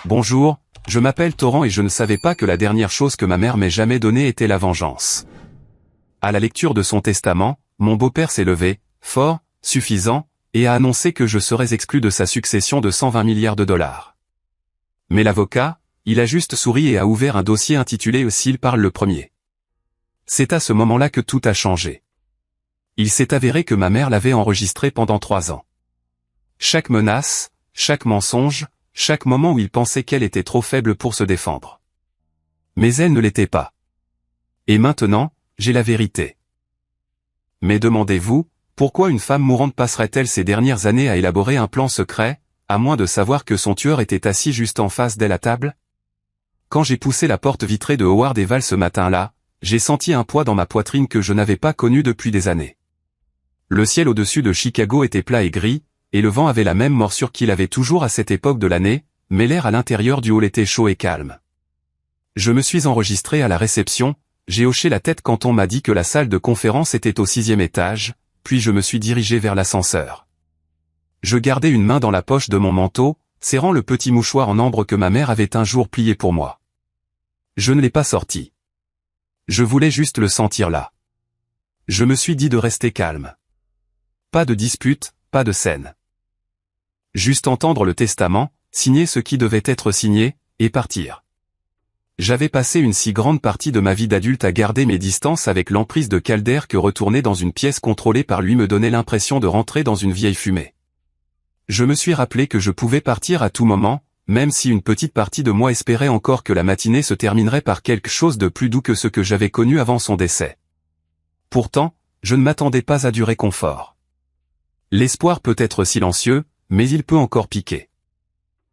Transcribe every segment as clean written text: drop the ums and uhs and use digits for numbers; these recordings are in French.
Bonjour, je m'appelle Torrent et je ne savais pas que la dernière chose que ma mère m'ait jamais donnée était la vengeance. À la lecture de son testament, mon beau-père s'est levé, fort, suffisant, et a annoncé que je serais exclu de sa succession de 120 milliards de dollars. Mais l'avocat, il a juste souri et a ouvert un dossier intitulé « S'il parle le premier ». C'est à ce moment-là que tout a changé. Il s'est avéré que ma mère l'avait enregistré pendant 3 ans. Chaque menace, chaque mensonge, chaque moment où il pensait qu'elle était trop faible pour se défendre. Mais elle ne l'était pas. Et maintenant, j'ai la vérité. Mais demandez-vous, pourquoi une femme mourante passerait-elle ses dernières années à élaborer un plan secret, à moins de savoir que son tueur était assis juste en face d'elle à table? Quand j'ai poussé la porte vitrée de Howard Eval ce matin-là, j'ai senti un poids dans ma poitrine que je n'avais pas connu depuis des années. Le ciel au-dessus de Chicago était plat et gris, et le vent avait la même morsure qu'il avait toujours à cette époque de l'année, mais l'air à l'intérieur du hall était chaud et calme. Je me suis enregistré à la réception, j'ai hoché la tête quand on m'a dit que la salle de conférence était au 6e étage, puis je me suis dirigé vers l'ascenseur. Je gardais une main dans la poche de mon manteau, serrant le petit mouchoir en ambre que ma mère avait un jour plié pour moi. Je ne l'ai pas sorti. Je voulais juste le sentir là. Je me suis dit de rester calme. Pas de dispute, pas de scène. Juste entendre le testament, signer ce qui devait être signé, et partir. J'avais passé une si grande partie de ma vie d'adulte à garder mes distances avec l'emprise de Calder que retourner dans une pièce contrôlée par lui me donnait l'impression de rentrer dans une vieille fumée. Je me suis rappelé que je pouvais partir à tout moment, même si une petite partie de moi espérait encore que la matinée se terminerait par quelque chose de plus doux que ce que j'avais connu avant son décès. Pourtant, je ne m'attendais pas à du réconfort. L'espoir peut être silencieux, mais il peut encore piquer.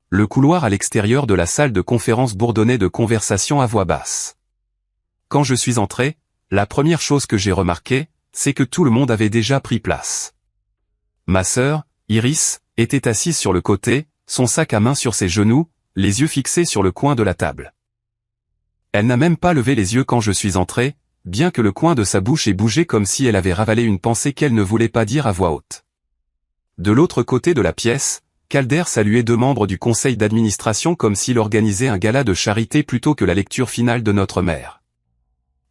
Le couloir à l'extérieur de la salle de conférence bourdonnait de conversations à voix basse. Quand je suis entré, la première chose que j'ai remarquée, c'est que tout le monde avait déjà pris place. Ma sœur, Iris, était assise sur le côté, son sac à main sur ses genoux, les yeux fixés sur le coin de la table. Elle n'a même pas levé les yeux quand je suis entré, bien que le coin de sa bouche ait bougé comme si elle avait ravalé une pensée qu'elle ne voulait pas dire à voix haute. De l'autre côté de la pièce, Calder saluait 2 membres du conseil d'administration comme s'il organisait un gala de charité plutôt que la lecture finale de notre mère.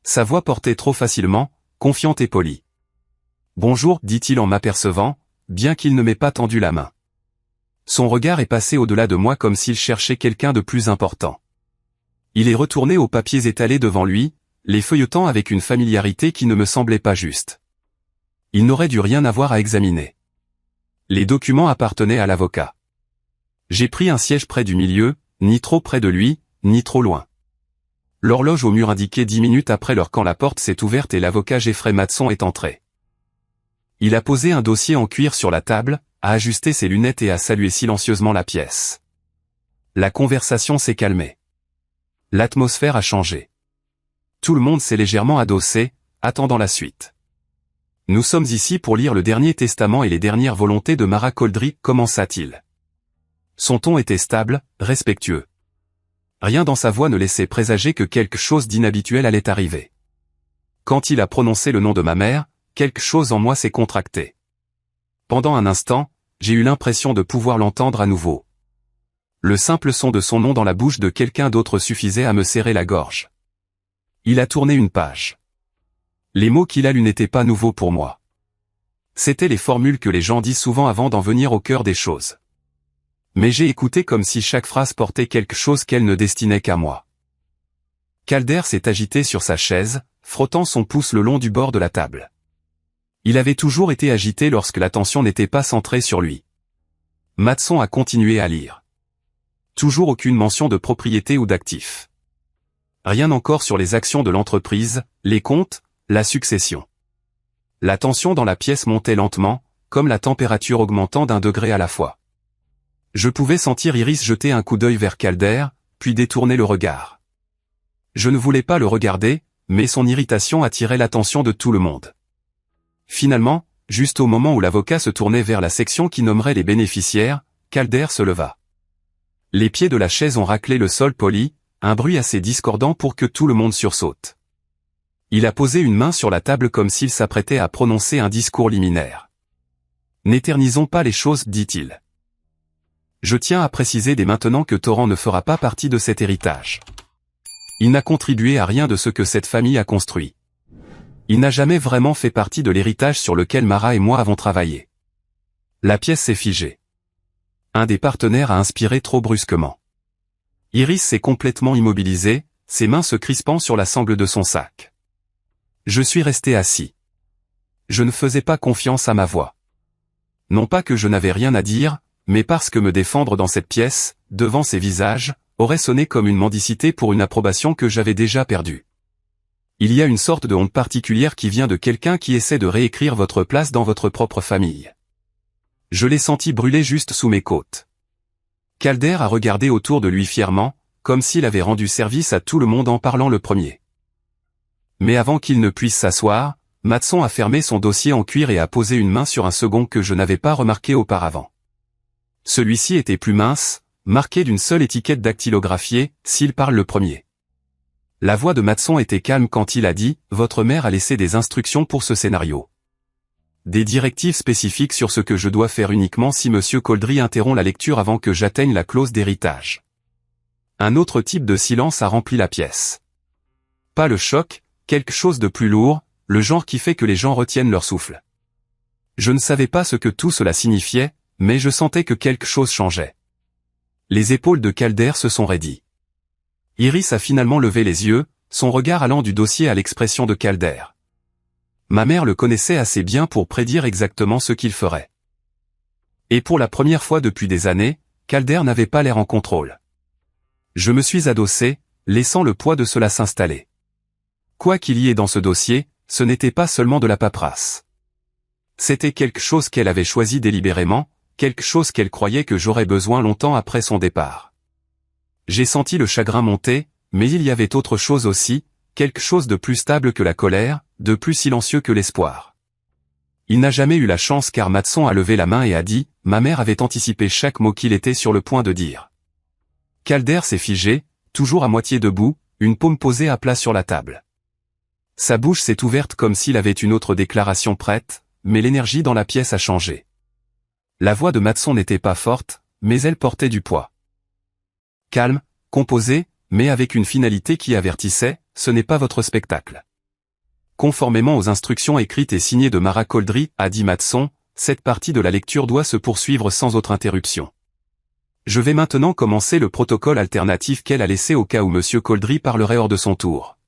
Sa voix portait trop facilement, confiante et polie. « Bonjour » dit-il en m'apercevant, bien qu'il ne m'ait pas tendu la main. Son regard est passé au-delà de moi comme s'il cherchait quelqu'un de plus important. Il est retourné aux papiers étalés devant lui, les feuilletant avec une familiarité qui ne me semblait pas juste. Il n'aurait dû rien avoir à examiner. Les documents appartenaient à l'avocat. J'ai pris un siège près du milieu, ni trop près de lui, ni trop loin. L'horloge au mur indiquait 10 minutes après l'heure quand la porte s'est ouverte et l'avocat Jeffrey Matson est entré. Il a posé un dossier en cuir sur la table, a ajusté ses lunettes et a salué silencieusement la pièce. La conversation s'est calmée. L'atmosphère a changé. Tout le monde s'est légèrement adossé, attendant la suite. Nous sommes ici pour lire le dernier testament et les dernières volontés de Mara Coldry, commença-t-il. Son ton était stable, respectueux. Rien dans sa voix ne laissait présager que quelque chose d'inhabituel allait arriver. Quand il a prononcé le nom de ma mère, quelque chose en moi s'est contracté. Pendant un instant, j'ai eu l'impression de pouvoir l'entendre à nouveau. Le simple son de son nom dans la bouche de quelqu'un d'autre suffisait à me serrer la gorge. Il a tourné une page. Les mots qu'il a lus n'étaient pas nouveaux pour moi. C'étaient les formules que les gens disent souvent avant d'en venir au cœur des choses. Mais j'ai écouté comme si chaque phrase portait quelque chose qu'elle ne destinait qu'à moi. Calder s'est agité sur sa chaise, frottant son pouce le long du bord de la table. Il avait toujours été agité lorsque l'attention n'était pas centrée sur lui. Matson a continué à lire. Toujours aucune mention de propriété ou d'actifs. Rien encore sur les actions de l'entreprise, les comptes, la succession. La tension dans la pièce montait lentement, comme la température augmentant d'1 degré à la fois. Je pouvais sentir Iris jeter un coup d'œil vers Calder, puis détourner le regard. Je ne voulais pas le regarder, mais son irritation attirait l'attention de tout le monde. Finalement, juste au moment où l'avocat se tournait vers la section qui nommerait les bénéficiaires, Calder se leva. Les pieds de la chaise ont raclé le sol poli, un bruit assez discordant pour que tout le monde sursaute. Il a posé une main sur la table comme s'il s'apprêtait à prononcer un discours liminaire. « N'éternisons pas les choses, dit-il. Je tiens à préciser dès maintenant que Torrent ne fera pas partie de cet héritage. Il n'a contribué à rien de ce que cette famille a construit. Il n'a jamais vraiment fait partie de l'héritage sur lequel Mara et moi avons travaillé. La pièce s'est figée. Un des partenaires a inspiré trop brusquement. Iris s'est complètement immobilisée, ses mains se crispant sur la sangle de son sac. Je suis resté assis. Je ne faisais pas confiance à ma voix. Non pas que je n'avais rien à dire, mais parce que me défendre dans cette pièce, devant ces visages, aurait sonné comme une mendicité pour une approbation que j'avais déjà perdue. Il y a une sorte de honte particulière qui vient de quelqu'un qui essaie de réécrire votre place dans votre propre famille. Je l'ai senti brûler juste sous mes côtes. Calder a regardé autour de lui fièrement, comme s'il avait rendu service à tout le monde en parlant le premier. Mais avant qu'il ne puisse s'asseoir, Matson a fermé son dossier en cuir et a posé une main sur un second que je n'avais pas remarqué auparavant. Celui-ci était plus mince, marqué d'une seule étiquette dactylographiée, s'il parle le premier. La voix de Matson était calme quand il a dit « Votre mère a laissé des instructions pour ce scénario. Des directives spécifiques sur ce que je dois faire uniquement si Monsieur Coldry interrompt la lecture avant que j'atteigne la clause d'héritage. » Un autre type de silence a rempli la pièce. Pas le choc, quelque chose de plus lourd, le genre qui fait que les gens retiennent leur souffle. Je ne savais pas ce que tout cela signifiait, mais je sentais que quelque chose changeait. Les épaules de Calder se sont raidies. Iris a finalement levé les yeux, son regard allant du dossier à l'expression de Calder. Ma mère le connaissait assez bien pour prédire exactement ce qu'il ferait. Et pour la première fois depuis des années, Calder n'avait pas l'air en contrôle. Je me suis adossé, laissant le poids de cela s'installer. Quoi qu'il y ait dans ce dossier, ce n'était pas seulement de la paperasse. C'était quelque chose qu'elle avait choisi délibérément, quelque chose qu'elle croyait que j'aurais besoin longtemps après son départ. J'ai senti le chagrin monter, mais il y avait autre chose aussi, quelque chose de plus stable que la colère, de plus silencieux que l'espoir. Il n'a jamais eu la chance car Matson a levé la main et a dit « Ma mère avait anticipé chaque mot qu'il était sur le point de dire. » Calder s'est figé, toujours à moitié debout, une paume posée à plat sur la table. Sa bouche s'est ouverte comme s'il avait une autre déclaration prête, mais l'énergie dans la pièce a changé. La voix de Matson n'était pas forte, mais elle portait du poids. Calme, composé, mais avec une finalité qui avertissait, ce n'est pas votre spectacle. Conformément aux instructions écrites et signées de Mara Coldry, a dit Matson, cette partie de la lecture doit se poursuivre sans autre interruption. Je vais maintenant commencer le protocole alternatif qu'elle a laissé au cas où Monsieur Coldry parlerait hors de son tour.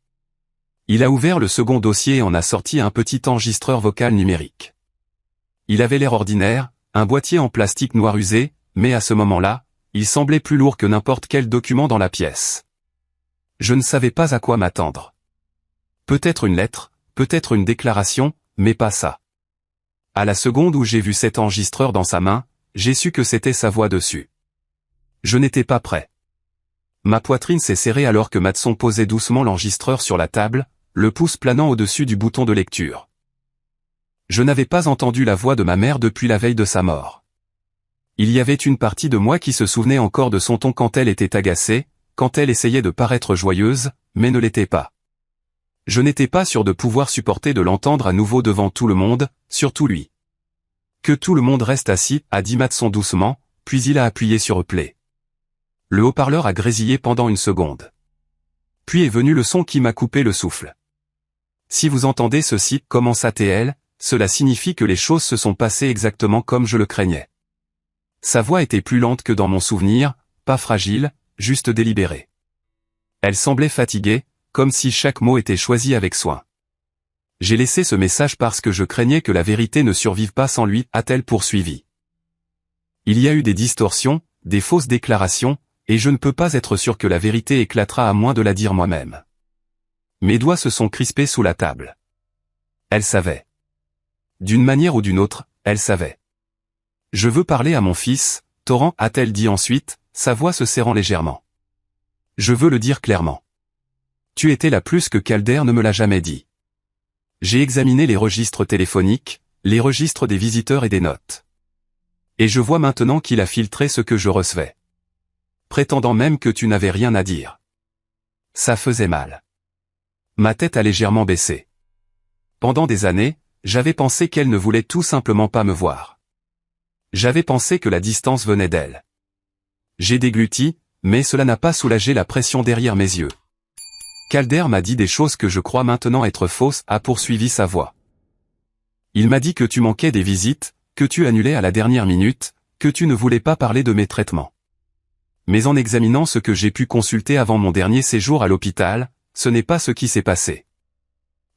Il a ouvert le second dossier et en a sorti un petit enregistreur vocal numérique. Il avait l'air ordinaire, un boîtier en plastique noir usé, mais à ce moment-là, il semblait plus lourd que n'importe quel document dans la pièce. Je ne savais pas à quoi m'attendre. Peut-être une lettre, peut-être une déclaration, mais pas ça. À la seconde où j'ai vu cet enregistreur dans sa main, j'ai su que c'était sa voix dessus. Je n'étais pas prêt. Ma poitrine s'est serrée alors que Matson posait doucement l'enregistreur sur la table, le pouce planant au-dessus du bouton de lecture. Je n'avais pas entendu la voix de ma mère depuis la veille de sa mort. Il y avait une partie de moi qui se souvenait encore de son ton quand elle était agacée, quand elle essayait de paraître joyeuse, mais ne l'était pas. Je n'étais pas sûr de pouvoir supporter de l'entendre à nouveau devant tout le monde, surtout lui. Que tout le monde reste assis, a dit Matson doucement, puis il a appuyé sur play. Le haut-parleur a grésillé pendant une seconde. Puis est venu le son qui m'a coupé le souffle. Si vous entendez ceci, commença-t-elle, cela signifie que les choses se sont passées exactement comme je le craignais. Sa voix était plus lente que dans mon souvenir, pas fragile, juste délibérée. Elle semblait fatiguée, comme si chaque mot était choisi avec soin. J'ai laissé ce message parce que je craignais que la vérité ne survive pas sans lui, a-t-elle poursuivi. Il y a eu des distorsions, des fausses déclarations, et je ne peux pas être sûr que la vérité éclatera à moins de la dire moi-même. Mes doigts se sont crispés sous la table. Elle savait. D'une manière ou d'une autre, elle savait. Je veux parler à mon fils, Torrent, a-t-elle dit ensuite, sa voix se serrant légèrement. Je veux le dire clairement. Tu étais là plus que Calder ne me l'a jamais dit. J'ai examiné les registres téléphoniques, les registres des visiteurs et des notes. Et je vois maintenant qu'il a filtré ce que je recevais. Prétendant même que tu n'avais rien à dire. Ça faisait mal. Ma tête a légèrement baissé. Pendant des années, j'avais pensé qu'elle ne voulait tout simplement pas me voir. J'avais pensé que la distance venait d'elle. J'ai dégluti, mais cela n'a pas soulagé la pression derrière mes yeux. Calder m'a dit des choses que je crois maintenant être fausses, a poursuivi sa voix. Il m'a dit que tu manquais des visites, que tu annulais à la dernière minute, que tu ne voulais pas parler de mes traitements. Mais en examinant ce que j'ai pu consulter avant mon dernier séjour à l'hôpital, ce n'est pas ce qui s'est passé.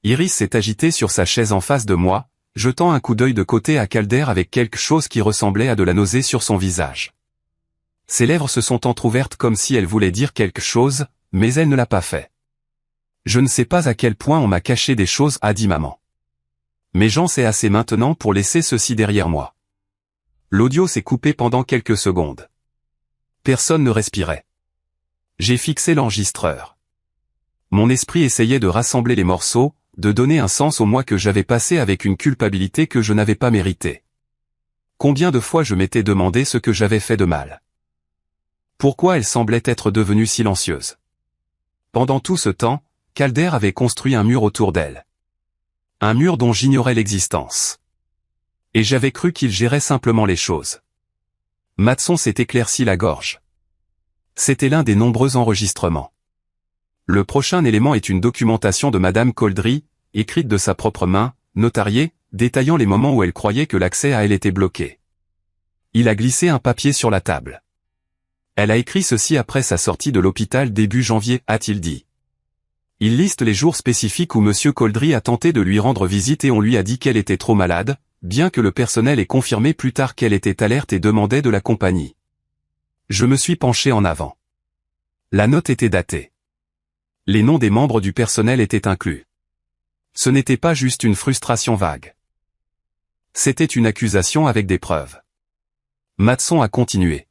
Iris s'est agitée sur sa chaise en face de moi, jetant un coup d'œil de côté à Calder avec quelque chose qui ressemblait à de la nausée sur son visage. Ses lèvres se sont entr'ouvertes comme si elle voulait dire quelque chose, mais elle ne l'a pas fait. Je ne sais pas à quel point on m'a caché des choses, a dit maman. Mais j'en sais assez maintenant pour laisser ceci derrière moi. L'audio s'est coupé pendant quelques secondes. Personne ne respirait. J'ai fixé l'enregistreur. Mon esprit essayait de rassembler les morceaux, de donner un sens au moi que j'avais passé avec une culpabilité que je n'avais pas méritée. Combien de fois je m'étais demandé ce que j'avais fait de mal. Pourquoi elle semblait être devenue silencieuse. Pendant tout ce temps, Calder avait construit un mur autour d'elle. Un mur dont j'ignorais l'existence. Et j'avais cru qu'il gérait simplement les choses. Matson s'est éclairci la gorge. C'était l'un des nombreux enregistrements. Le prochain élément est une documentation de Madame Coldry, écrite de sa propre main, notariée, détaillant les moments où elle croyait que l'accès à elle était bloqué. Il a glissé un papier sur la table. Elle a écrit ceci après sa sortie de l'hôpital début janvier, a-t-il dit. Il liste les jours spécifiques où Monsieur Coldry a tenté de lui rendre visite et on lui a dit qu'elle était trop malade, bien que le personnel ait confirmé plus tard qu'elle était alerte et demandait de la compagnie. Je me suis penché en avant. La note était datée. Les noms des membres du personnel étaient inclus. Ce n'était pas juste une frustration vague. C'était une accusation avec des preuves. Matson a continué.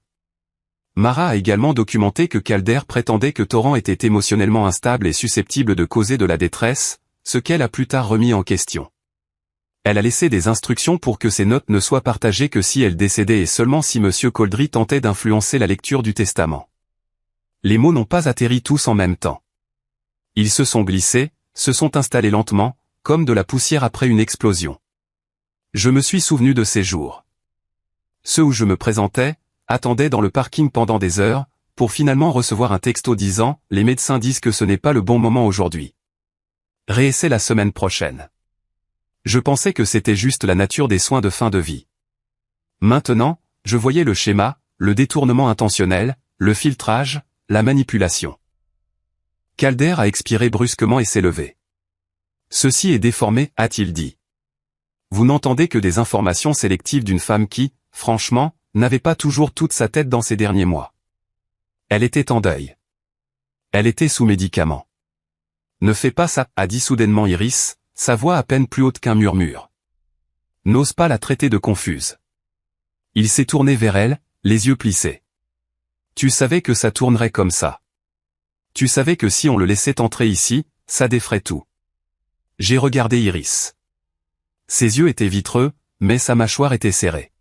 Mara a également documenté que Calder prétendait que Torrent était émotionnellement instable et susceptible de causer de la détresse, ce qu'elle a plus tard remis en question. Elle a laissé des instructions pour que ces notes ne soient partagées que si elle décédait et seulement si Monsieur Coldry tentait d'influencer la lecture du testament. Les mots n'ont pas atterri tous en même temps. Ils se sont glissés, se sont installés lentement, comme de la poussière après une explosion. Je me suis souvenu de ces jours. Ceux où je me présentais, attendais dans le parking pendant des heures, pour finalement recevoir un texto disant « Les médecins disent que ce n'est pas le bon moment aujourd'hui. Réessaie la semaine prochaine. » Je pensais que c'était juste la nature des soins de fin de vie. Maintenant, je voyais le schéma, le détournement intentionnel, le filtrage, la manipulation. Calder a expiré brusquement et s'est levé. Ceci est déformé, a-t-il dit. Vous n'entendez que des informations sélectives d'une femme qui, franchement, n'avait pas toujours toute sa tête dans ces derniers mois. Elle était en deuil. Elle était sous médicaments. Ne fais pas ça, a dit soudainement Iris, sa voix à peine plus haute qu'un murmure. N'ose pas la traiter de confuse. Il s'est tourné vers elle, les yeux plissés. Tu savais que ça tournerait comme ça. Tu savais que si on le laissait entrer ici, ça défrait tout. J'ai regardé Iris. Ses yeux étaient vitreux, mais sa mâchoire était serrée.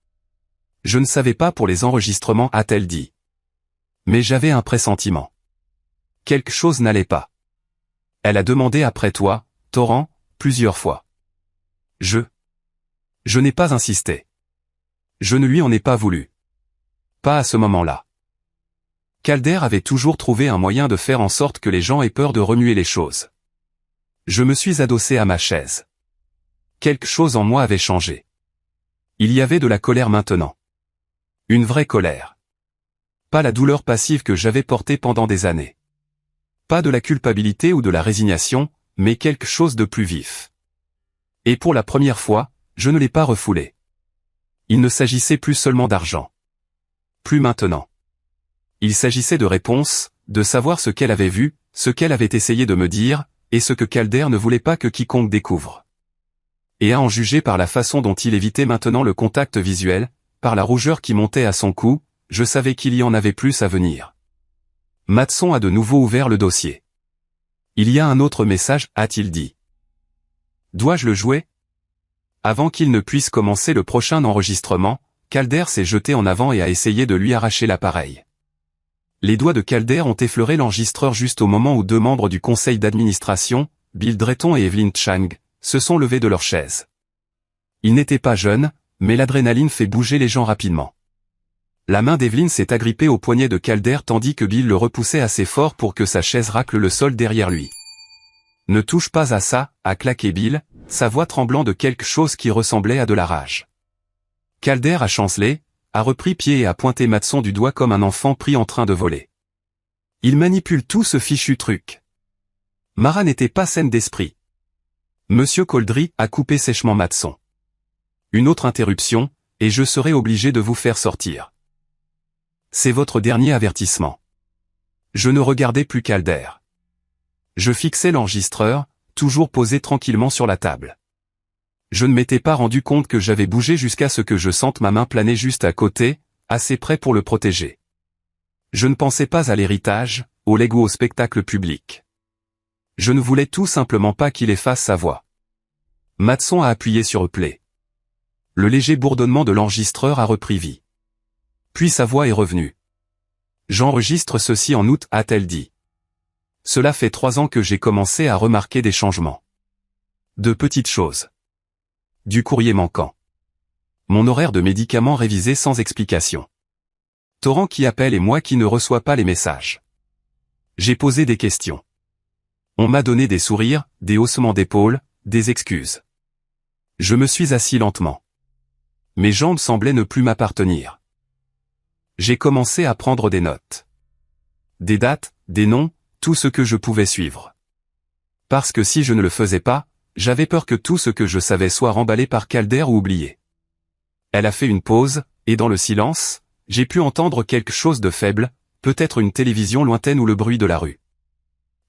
Je ne savais pas pour les enregistrements, a-t-elle dit. Mais j'avais un pressentiment. Quelque chose n'allait pas. Elle a demandé après toi, Torrent, plusieurs fois. Je n'ai pas insisté. Je ne lui en ai pas voulu. Pas à ce moment-là. Calder avait toujours trouvé un moyen de faire en sorte que les gens aient peur de remuer les choses. Je me suis adossé à ma chaise. Quelque chose en moi avait changé. Il y avait de la colère maintenant. Une vraie colère. Pas la douleur passive que j'avais portée pendant des années. Pas de la culpabilité ou de la résignation, mais quelque chose de plus vif. Et pour la première fois, je ne l'ai pas refoulé. Il ne s'agissait plus seulement d'argent. Plus maintenant. Il s'agissait de réponses, de savoir ce qu'elle avait vu, ce qu'elle avait essayé de me dire, et ce que Calder ne voulait pas que quiconque découvre. Et à en juger par la façon dont il évitait maintenant le contact visuel, par la rougeur qui montait à son cou, je savais qu'il y en avait plus à venir. Matson a de nouveau ouvert le dossier. Il y a un autre message, a-t-il dit. Dois-je le jouer? Avant qu'il ne puisse commencer le prochain enregistrement, Calder s'est jeté en avant et a essayé de lui arracher l'appareil. Les doigts de Calder ont effleuré l'enregistreur juste au moment où deux membres du conseil d'administration, Bill Drayton et Evelyn Chang, se sont levés de leur chaise. Ils n'étaient pas jeunes, mais l'adrénaline fait bouger les gens rapidement. La main d'Evelyne s'est agrippée au poignet de Calder tandis que Bill le repoussait assez fort pour que sa chaise racle le sol derrière lui. « Ne touche pas à ça », a claqué Bill, sa voix tremblant de quelque chose qui ressemblait à de la rage. Calder a chancelé, a repris pied et a pointé Matson du doigt comme un enfant pris en train de voler. Il manipule tout ce fichu truc. Mara n'était pas saine d'esprit. Monsieur Coldry a coupé sèchement Matson. Une autre interruption, et je serai obligé de vous faire sortir. C'est votre dernier avertissement. Je ne regardais plus Calder. Je fixais l'enregistreur, toujours posé tranquillement sur la table. Je ne m'étais pas rendu compte que j'avais bougé jusqu'à ce que je sente ma main planer juste à côté, assez près pour le protéger. Je ne pensais pas à l'héritage, au legs ou au spectacle public. Je ne voulais tout simplement pas qu'il efface sa voix. Matson a appuyé sur play. Le léger bourdonnement de l'enregistreur a repris vie. Puis sa voix est revenue. J'enregistre ceci en août, a-t-elle dit. Cela fait 3 ans que j'ai commencé à remarquer des changements. De petites choses. Du courrier manquant. Mon horaire de médicaments révisé sans explication. Torrent qui appelle et moi qui ne reçois pas les messages. J'ai posé des questions. On m'a donné des sourires, des haussements d'épaules, des excuses. Je me suis assis lentement. Mes jambes semblaient ne plus m'appartenir. J'ai commencé à prendre des notes. Des dates, des noms, tout ce que je pouvais suivre. Parce que si je ne le faisais pas, j'avais peur que tout ce que je savais soit remballé par Calder ou oublié. Elle a fait une pause, et dans le silence, j'ai pu entendre quelque chose de faible, peut-être une télévision lointaine ou le bruit de la rue.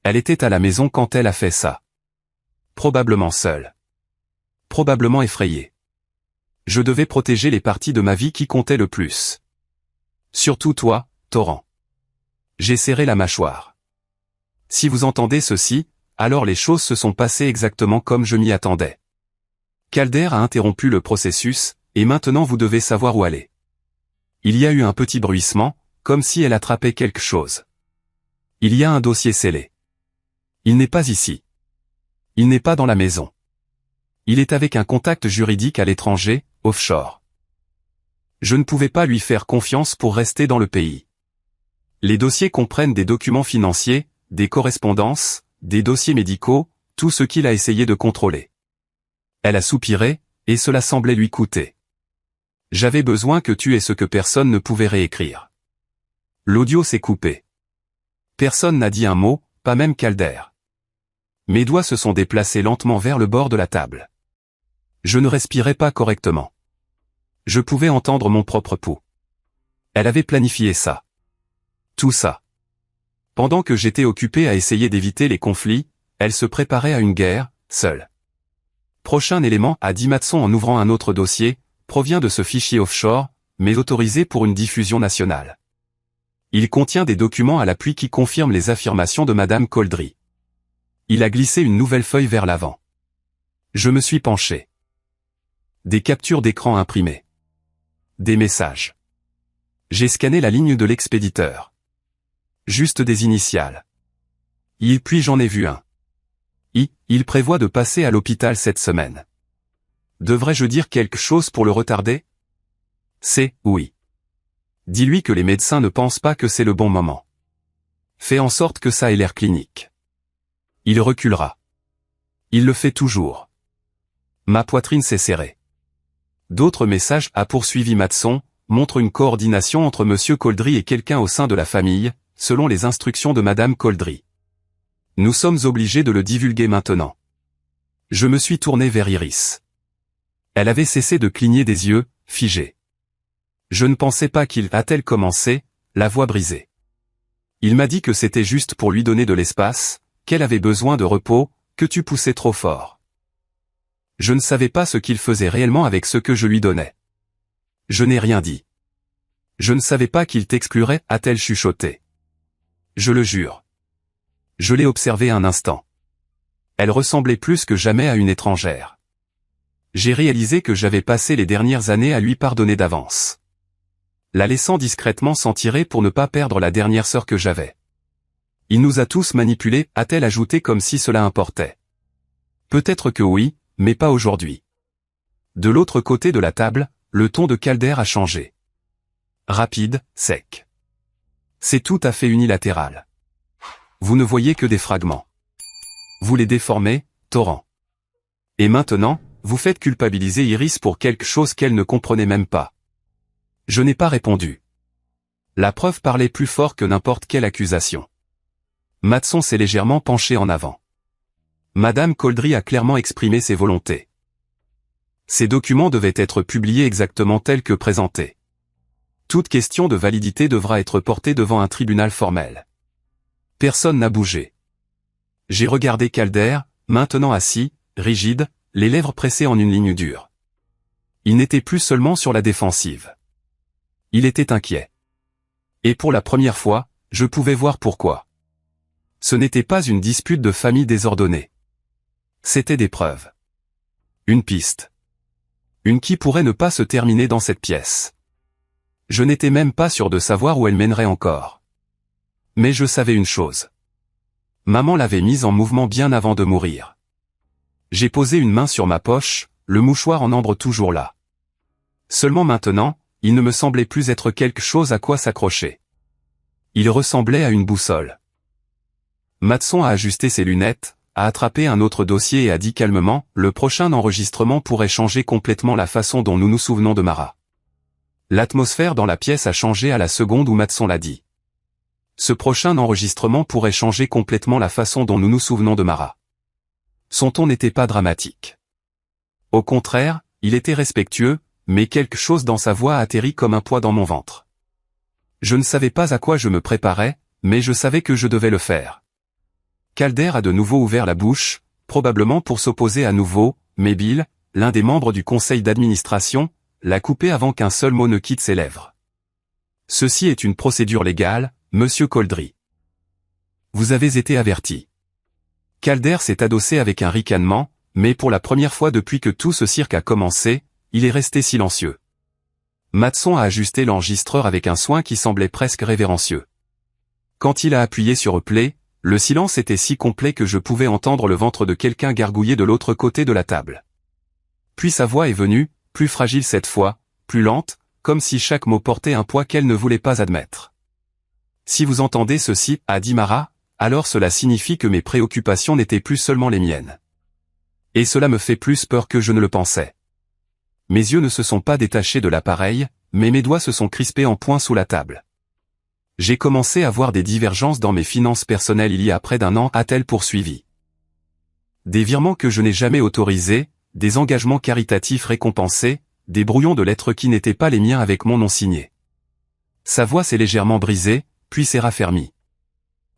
Elle était à la maison quand elle a fait ça. Probablement seule. Probablement effrayée. Je devais protéger les parties de ma vie qui comptaient le plus. Surtout toi, Torrent. J'ai serré la mâchoire. Si vous entendez ceci, alors les choses se sont passées exactement comme je m'y attendais. Calder a interrompu le processus, et maintenant vous devez savoir où aller. Il y a eu un petit bruissement, comme si elle attrapait quelque chose. Il y a un dossier scellé. Il n'est pas ici. Il n'est pas dans la maison. Il est avec un contact juridique à l'étranger, offshore. Je ne pouvais pas lui faire confiance pour rester dans le pays. Les dossiers comprennent des documents financiers, des correspondances, des dossiers médicaux, tout ce qu'il a essayé de contrôler. Elle a soupiré, et cela semblait lui coûter. J'avais besoin que tu aies ce que personne ne pouvait réécrire. L'audio s'est coupé. Personne n'a dit un mot, pas même Calder. Mes doigts se sont déplacés lentement vers le bord de la table. Je ne respirais pas correctement. Je pouvais entendre mon propre pouls. Elle avait planifié ça. Tout ça. Pendant que j'étais occupé à essayer d'éviter les conflits, elle se préparait à une guerre, seule. Prochain élément, a dit Matson en ouvrant un autre dossier, provient de ce fichier offshore, mais autorisé pour une diffusion nationale. Il contient des documents à l'appui qui confirment les affirmations de Madame Coldry. Il a glissé une nouvelle feuille vers l'avant. Je me suis penché. Des captures d'écran imprimées. Des messages. J'ai scanné la ligne de l'expéditeur. Juste des initiales. Puis j'en ai vu un. Il prévoit de passer à l'hôpital cette semaine. Devrais-je dire quelque chose pour le retarder? C'est oui. Dis-lui que les médecins ne pensent pas que c'est le bon moment. Fais en sorte que ça ait l'air clinique. Il reculera. Il le fait toujours. Ma poitrine s'est serrée. D'autres messages, a poursuivi Matson, montrent une coordination entre Monsieur Coldry et quelqu'un au sein de la famille, selon les instructions de Madame Coldry. Nous sommes obligés de le divulguer maintenant. Je me suis tourné vers Iris. Elle avait cessé de cligner des yeux, figée. Je ne pensais pas qu'il a-t-elle commencé, la voix brisée. Il m'a dit que c'était juste pour lui donner de l'espace, qu'elle avait besoin de repos, que tu poussais trop fort. Je ne savais pas ce qu'il faisait réellement avec ce que je lui donnais. Je n'ai rien dit. Je ne savais pas qu'il t'exclurait, a-t-elle chuchoté. Je le jure. Je l'ai observée un instant. Elle ressemblait plus que jamais à une étrangère. J'ai réalisé que j'avais passé les dernières années à lui pardonner d'avance. La laissant discrètement s'en tirer pour ne pas perdre la dernière sœur que j'avais. Il nous a tous manipulés, a-t-elle ajouté comme si cela importait. Peut-être que oui, mais pas aujourd'hui. De l'autre côté de la table, le ton de Calder a changé. rapide, sec. C'est tout à fait unilatéral. Vous ne voyez que des fragments. Vous les déformez, Torrent. Et maintenant, vous faites culpabiliser Iris pour quelque chose qu'elle ne comprenait même pas. Je n'ai pas répondu. La preuve parlait plus fort que n'importe quelle accusation. Matson s'est légèrement penché en avant. Madame Coldry a clairement exprimé ses volontés. Ces documents devaient être publiés exactement tels que présentés. Toute question de validité devra être portée devant un tribunal formel. Personne n'a bougé. J'ai regardé Calder, maintenant assis, rigide, les lèvres pressées en une ligne dure. Il n'était plus seulement sur la défensive. Il était inquiet. Et pour la première fois, je pouvais voir pourquoi. Ce n'était pas une dispute de famille désordonnée. C'était des preuves. Une piste. Une qui pourrait ne pas se terminer dans cette pièce. Je n'étais même pas sûr de savoir où elle mènerait encore. Mais je savais une chose. Maman l'avait mise en mouvement bien avant de mourir. J'ai posé une main sur ma poche, le mouchoir en ambre toujours là. Seulement maintenant, il ne me semblait plus être quelque chose à quoi s'accrocher. Il ressemblait à une boussole. Matson a ajusté ses lunettes, a attrapé un autre dossier et a dit calmement, le prochain enregistrement pourrait changer complètement la façon dont nous nous souvenons de Mara. L'atmosphère dans la pièce a changé à la seconde où Matson l'a dit. Ce prochain enregistrement pourrait changer complètement la façon dont nous nous souvenons de Mara. Son ton n'était pas dramatique. Au contraire, il était respectueux, mais quelque chose dans sa voix atterrit comme un poids dans mon ventre. Je ne savais pas à quoi je me préparais, mais je savais que je devais le faire. Calder a de nouveau ouvert la bouche, probablement pour s'opposer à nouveau, mais Bill, l'un des membres du conseil d'administration, l'a coupé avant qu'un seul mot ne quitte ses lèvres. Ceci est une procédure légale, Monsieur Coldry. Vous avez été averti. Calder s'est adossé avec un ricanement, mais pour la première fois depuis que tout ce cirque a commencé, il est resté silencieux. Matson a ajusté l'enregistreur avec un soin qui semblait presque révérencieux. Quand il a appuyé sur Play, le silence était si complet que je pouvais entendre le ventre de quelqu'un gargouiller de l'autre côté de la table. Puis sa voix est venue, plus fragile cette fois, plus lente, comme si chaque mot portait un poids qu'elle ne voulait pas admettre. Si vous entendez ceci, a dit Mara, alors cela signifie que mes préoccupations n'étaient plus seulement les miennes. Et cela me fait plus peur que je ne le pensais. Mes yeux ne se sont pas détachés de l'appareil, mais mes doigts se sont crispés en poing sous la table. J'ai commencé à voir des divergences dans mes finances personnelles il y a près d'1 an, a-t-elle poursuivi. Des virements que je n'ai jamais autorisés, des engagements caritatifs récompensés, des brouillons de lettres qui n'étaient pas les miens avec mon nom signé. Sa voix s'est légèrement brisée, puis s'est raffermie.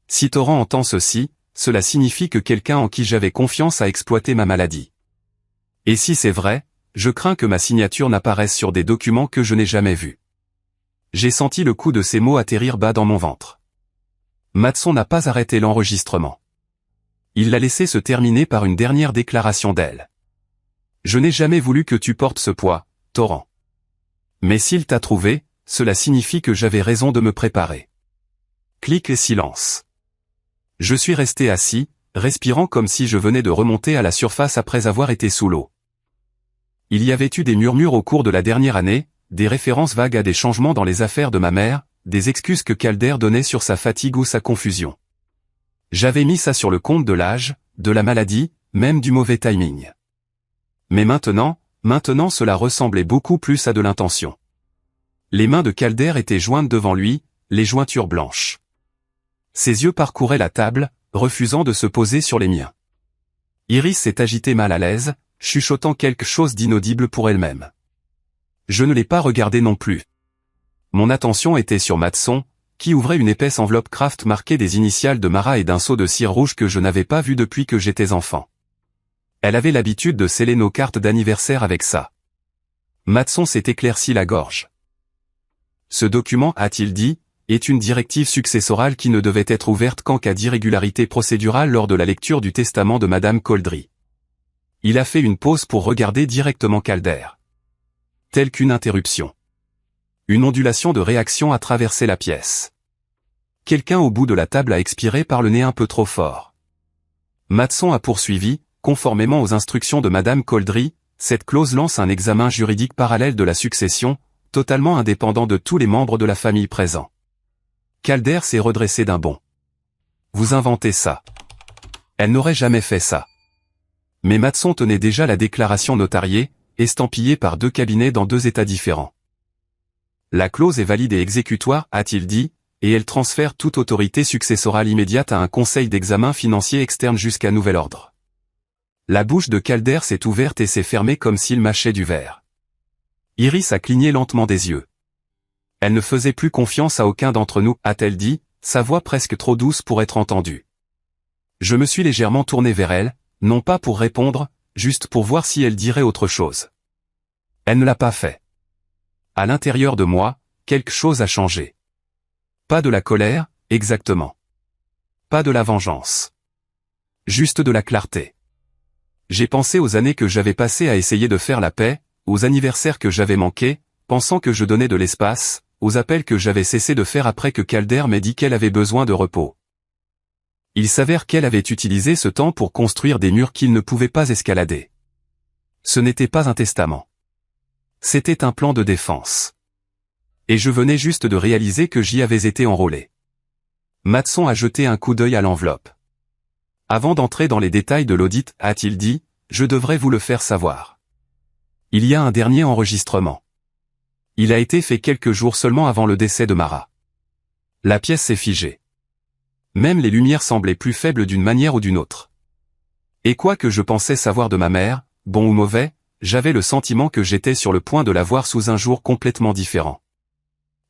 Si Torrent entend ceci, cela signifie que quelqu'un en qui j'avais confiance a exploité ma maladie. Et si c'est vrai, je crains que ma signature n'apparaisse sur des documents que je n'ai jamais vus. J'ai senti le coup de ces mots atterrir bas dans mon ventre. Matson n'a pas arrêté l'enregistrement. Il l'a laissé se terminer par une dernière déclaration d'elle. Je n'ai jamais voulu que tu portes ce poids, Torrent. Mais s'il t'a trouvé, cela signifie que j'avais raison de me préparer. Clic et silence. Je suis resté assis, respirant comme si je venais de remonter à la surface après avoir été sous l'eau. Il y avait eu des murmures au cours de la dernière année, des références vagues à des changements dans les affaires de ma mère, des excuses que Calder donnait sur sa fatigue ou sa confusion. J'avais mis ça sur le compte de l'âge, de la maladie, même du mauvais timing. Mais maintenant cela ressemblait beaucoup plus à de l'intention. Les mains de Calder étaient jointes devant lui, les jointures blanches. Ses yeux parcouraient la table, refusant de se poser sur les miens. Iris s'est agitée mal à l'aise, chuchotant quelque chose d'inaudible pour elle-même. Je ne l'ai pas regardé non plus. Mon attention était sur Matson, qui ouvrait une épaisse enveloppe Kraft marquée des initiales de Mara et d'un seau de cire rouge que je n'avais pas vu depuis que j'étais enfant. Elle avait l'habitude de sceller nos cartes d'anniversaire avec ça. Matson s'est éclairci la gorge. Ce document, a-t-il dit, est une directive successorale qui ne devait être ouverte qu'en cas d'irrégularité procédurale lors de la lecture du testament de Madame Coldry. Il a fait une pause pour regarder directement Calder. Telle qu'une interruption. Une ondulation de réaction a traversé la pièce. Quelqu'un au bout de la table a expiré par le nez un peu trop fort. Matson a poursuivi, conformément aux instructions de Madame Coldry, cette clause lance un examen juridique parallèle de la succession, totalement indépendant de tous les membres de la famille présents. Calder s'est redressé d'un bond. Vous inventez ça. Elle n'aurait jamais fait ça. Mais Matson tenait déjà la déclaration notariée, estampillée par 2 cabinets dans 2 États différents. La clause est valide et exécutoire, a-t-il dit, et elle transfère toute autorité successorale immédiate à un conseil d'examen financier externe jusqu'à nouvel ordre. La bouche de Calder s'est ouverte et s'est fermée comme s'il mâchait du verre. Iris a cligné lentement des yeux. Elle ne faisait plus confiance à aucun d'entre nous, a-t-elle dit, sa voix presque trop douce pour être entendue. Je me suis légèrement tourné vers elle, non pas pour répondre, juste pour voir si elle dirait autre chose. Elle ne l'a pas fait. À l'intérieur de moi, quelque chose a changé. Pas de la colère, exactement. Pas de la vengeance. Juste de la clarté. J'ai pensé aux années que j'avais passées à essayer de faire la paix, aux anniversaires que j'avais manqués, pensant que je donnais de l'espace, aux appels que j'avais cessé de faire après que Calder m'ait dit qu'elle avait besoin de repos. Il s'avère qu'elle avait utilisé ce temps pour construire des murs qu'il ne pouvait pas escalader. Ce n'était pas un testament. C'était un plan de défense. Et je venais juste de réaliser que j'y avais été enrôlé. Matson a jeté un coup d'œil à l'enveloppe. Avant d'entrer dans les détails de l'audit, a-t-il dit, je devrais vous le faire savoir. Il y a un dernier enregistrement. Il a été fait quelques jours seulement avant le décès de Mara. La pièce s'est figée. Même les lumières semblaient plus faibles d'une manière ou d'une autre. Et quoi que je pensais savoir de ma mère, bon ou mauvais, j'avais le sentiment que j'étais sur le point de la voir sous un jour complètement différent.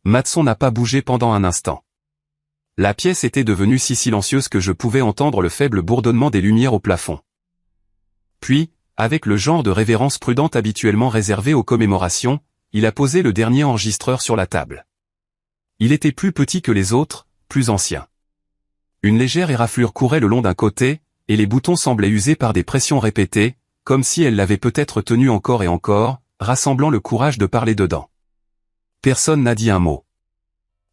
Matson n'a pas bougé pendant un instant. La pièce était devenue si silencieuse que je pouvais entendre le faible bourdonnement des lumières au plafond. Puis, avec le genre de révérence prudente habituellement réservée aux commémorations, il a posé le dernier enregistreur sur la table. Il était plus petit que les autres, plus ancien. Une légère éraflure courait le long d'un côté, et les boutons semblaient usés par des pressions répétées, comme si elle l'avait peut-être tenu encore et encore, rassemblant le courage de parler dedans. Personne n'a dit un mot.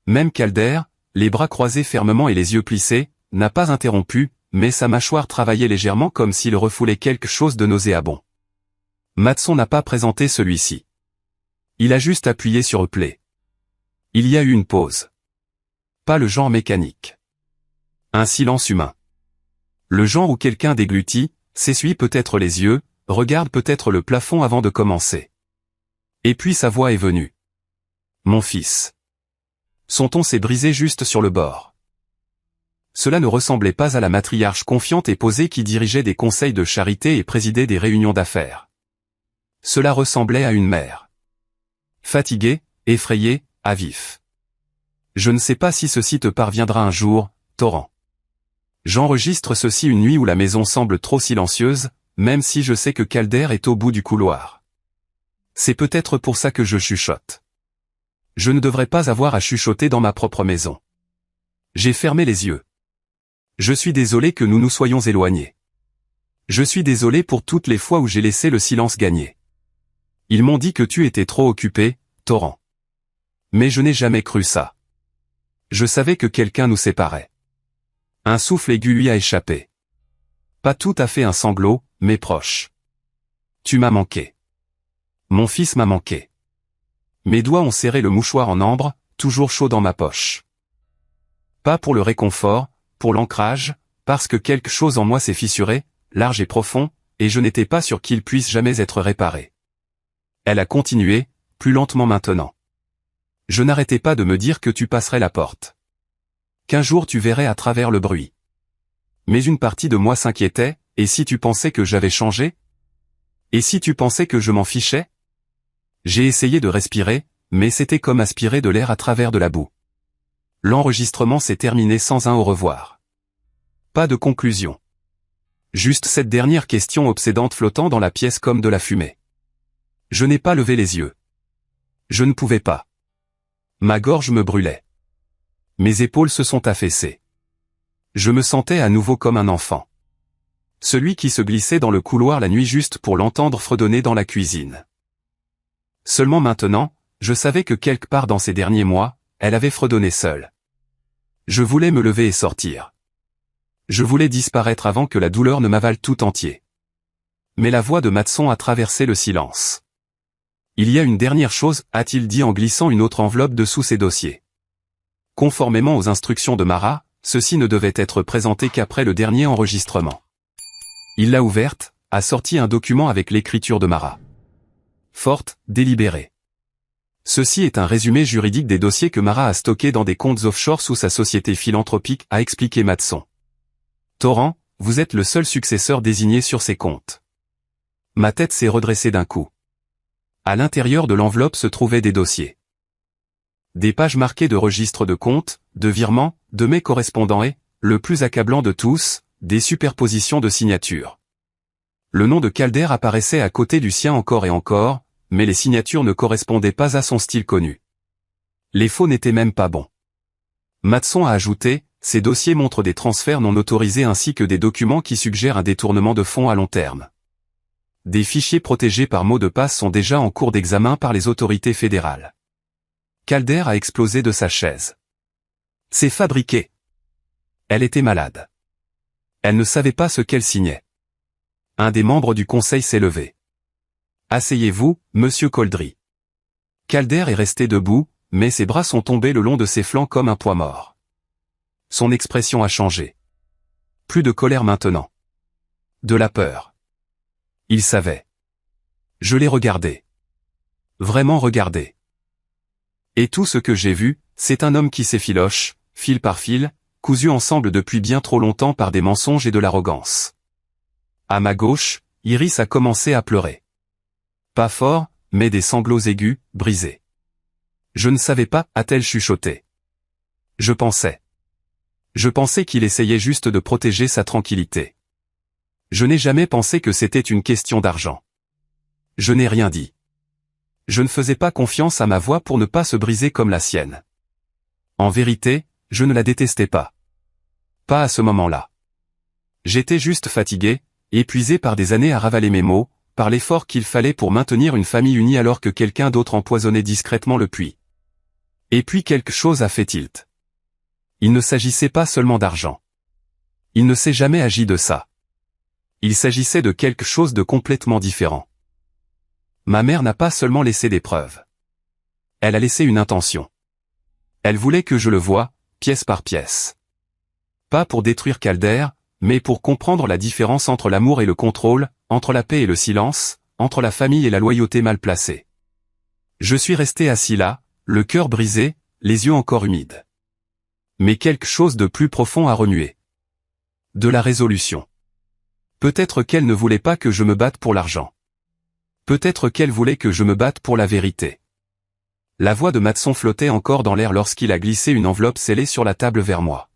Même Calder, les bras croisés fermement et les yeux plissés, n'a pas interrompu, mais sa mâchoire travaillait légèrement comme s'il refoulait quelque chose de nauséabond. Matson n'a pas présenté celui-ci. Il a juste appuyé sur play. Il y a eu une pause. Pas le genre mécanique. Un silence humain. Le genre où quelqu'un déglutit, s'essuie peut-être les yeux, regarde peut-être le plafond avant de commencer. Et puis sa voix est venue. Mon fils. Son ton s'est brisé juste sur le bord. Cela ne ressemblait pas à la matriarche confiante et posée qui dirigeait des conseils de charité et présidait des réunions d'affaires. Cela ressemblait à une mère. Fatiguée, effrayée, à vif. Je ne sais pas si ceci te parviendra un jour, Torrent. J'enregistre ceci une nuit où la maison semble trop silencieuse, même si je sais que Calder est au bout du couloir. C'est peut-être pour ça que je chuchote. Je ne devrais pas avoir à chuchoter dans ma propre maison. J'ai fermé les yeux. Je suis désolé que nous nous soyons éloignés. Je suis désolé pour toutes les fois où j'ai laissé le silence gagner. Ils m'ont dit que tu étais trop occupé, Torrent. Mais je n'ai jamais cru ça. Je savais que quelqu'un nous séparait. Un souffle aigu lui a échappé. Pas tout à fait un sanglot, mais proche. Tu m'as manqué. Mon fils m'a manqué. Mes doigts ont serré le mouchoir en ambre, toujours chaud dans ma poche. Pas pour le réconfort, pour l'ancrage, parce que quelque chose en moi s'est fissuré, large et profond, et je n'étais pas sûr qu'il puisse jamais être réparé. Elle a continué, plus lentement maintenant. Je n'arrêtais pas de me dire que tu passerais la porte. Qu'un jour tu verrais à travers le bruit. Mais une partie de moi s'inquiétait, et si tu pensais que j'avais changé? Et si tu pensais que je m'en fichais? J'ai essayé de respirer, mais c'était comme aspirer de l'air à travers de la boue. L'enregistrement s'est terminé sans un au revoir. Pas de conclusion. Juste cette dernière question obsédante flottant dans la pièce comme de la fumée. Je n'ai pas levé les yeux. Je ne pouvais pas. Ma gorge me brûlait. Mes épaules se sont affaissées. Je me sentais à nouveau comme un enfant. Celui qui se glissait dans le couloir la nuit juste pour l'entendre fredonner dans la cuisine. Seulement maintenant, je savais que quelque part dans ces derniers mois, elle avait fredonné seule. Je voulais me lever et sortir. Je voulais disparaître avant que la douleur ne m'avale tout entier. Mais la voix de Matson a traversé le silence. Il y a une dernière chose, a-t-il dit en glissant une autre enveloppe dessous ses dossiers. Conformément aux instructions de Marat, ceci ne devait être présenté qu'après le dernier enregistrement. Il l'a ouverte, a sorti un document avec l'écriture de Marat. Forte, délibérée. Ceci est un résumé juridique des dossiers que Marat a stockés dans des comptes offshore sous sa société philanthropique, a expliqué Matson. Torrent, vous êtes le seul successeur désigné sur ces comptes. Ma tête s'est redressée d'un coup. À l'intérieur de l'enveloppe se trouvaient des dossiers. Des pages marquées de registres de comptes, de virements, de mets correspondants et, le plus accablant de tous, des superpositions de signatures. Le nom de Calder apparaissait à côté du sien encore et encore, mais les signatures ne correspondaient pas à son style connu. Les faux n'étaient même pas bons. Matson a ajouté, ces dossiers montrent des transferts non autorisés ainsi que des documents qui suggèrent un détournement de fonds à long terme. Des fichiers protégés par mot de passe sont déjà en cours d'examen par les autorités fédérales. Calder a explosé de sa chaise. C'est fabriqué. Elle était malade. Elle ne savait pas ce qu'elle signait. Un des membres du conseil s'est levé. Asseyez-vous, monsieur Coldry. Calder est resté debout, mais ses bras sont tombés le long de ses flancs comme un poids mort. Son expression a changé. Plus de colère maintenant. De la peur. Il savait. Je l'ai regardé. Vraiment regardé. Et tout ce que j'ai vu, c'est un homme qui s'effiloche, fil par fil, cousu ensemble depuis bien trop longtemps par des mensonges et de l'arrogance. À ma gauche, Iris a commencé à pleurer. Pas fort, mais des sanglots aigus, brisés. Je ne savais pas, a-t-elle chuchoté. Je pensais qu'il essayait juste de protéger sa tranquillité. Je n'ai jamais pensé que c'était une question d'argent. Je n'ai rien dit. Je ne faisais pas confiance à ma voix pour ne pas se briser comme la sienne. En vérité, je ne la détestais pas. Pas à ce moment-là. J'étais juste fatigué, épuisé par des années à ravaler mes mots, par l'effort qu'il fallait pour maintenir une famille unie alors que quelqu'un d'autre empoisonnait discrètement le puits. Et puis quelque chose a fait tilt. Il ne s'agissait pas seulement d'argent. Il ne s'est jamais agi de ça. Il s'agissait de quelque chose de complètement différent. Ma mère n'a pas seulement laissé des preuves. Elle a laissé une intention. Elle voulait que je le voie, pièce par pièce. Pas pour détruire Calder, mais pour comprendre la différence entre l'amour et le contrôle, entre la paix et le silence, entre la famille et la loyauté mal placée. Je suis resté assis là, le cœur brisé, les yeux encore humides. Mais quelque chose de plus profond a remué. De la résolution. Peut-être qu'elle ne voulait pas que je me batte pour l'argent. Peut-être qu'elle voulait que je me batte pour la vérité. La voix de Matson flottait encore dans l'air lorsqu'il a glissé une enveloppe scellée sur la table vers moi.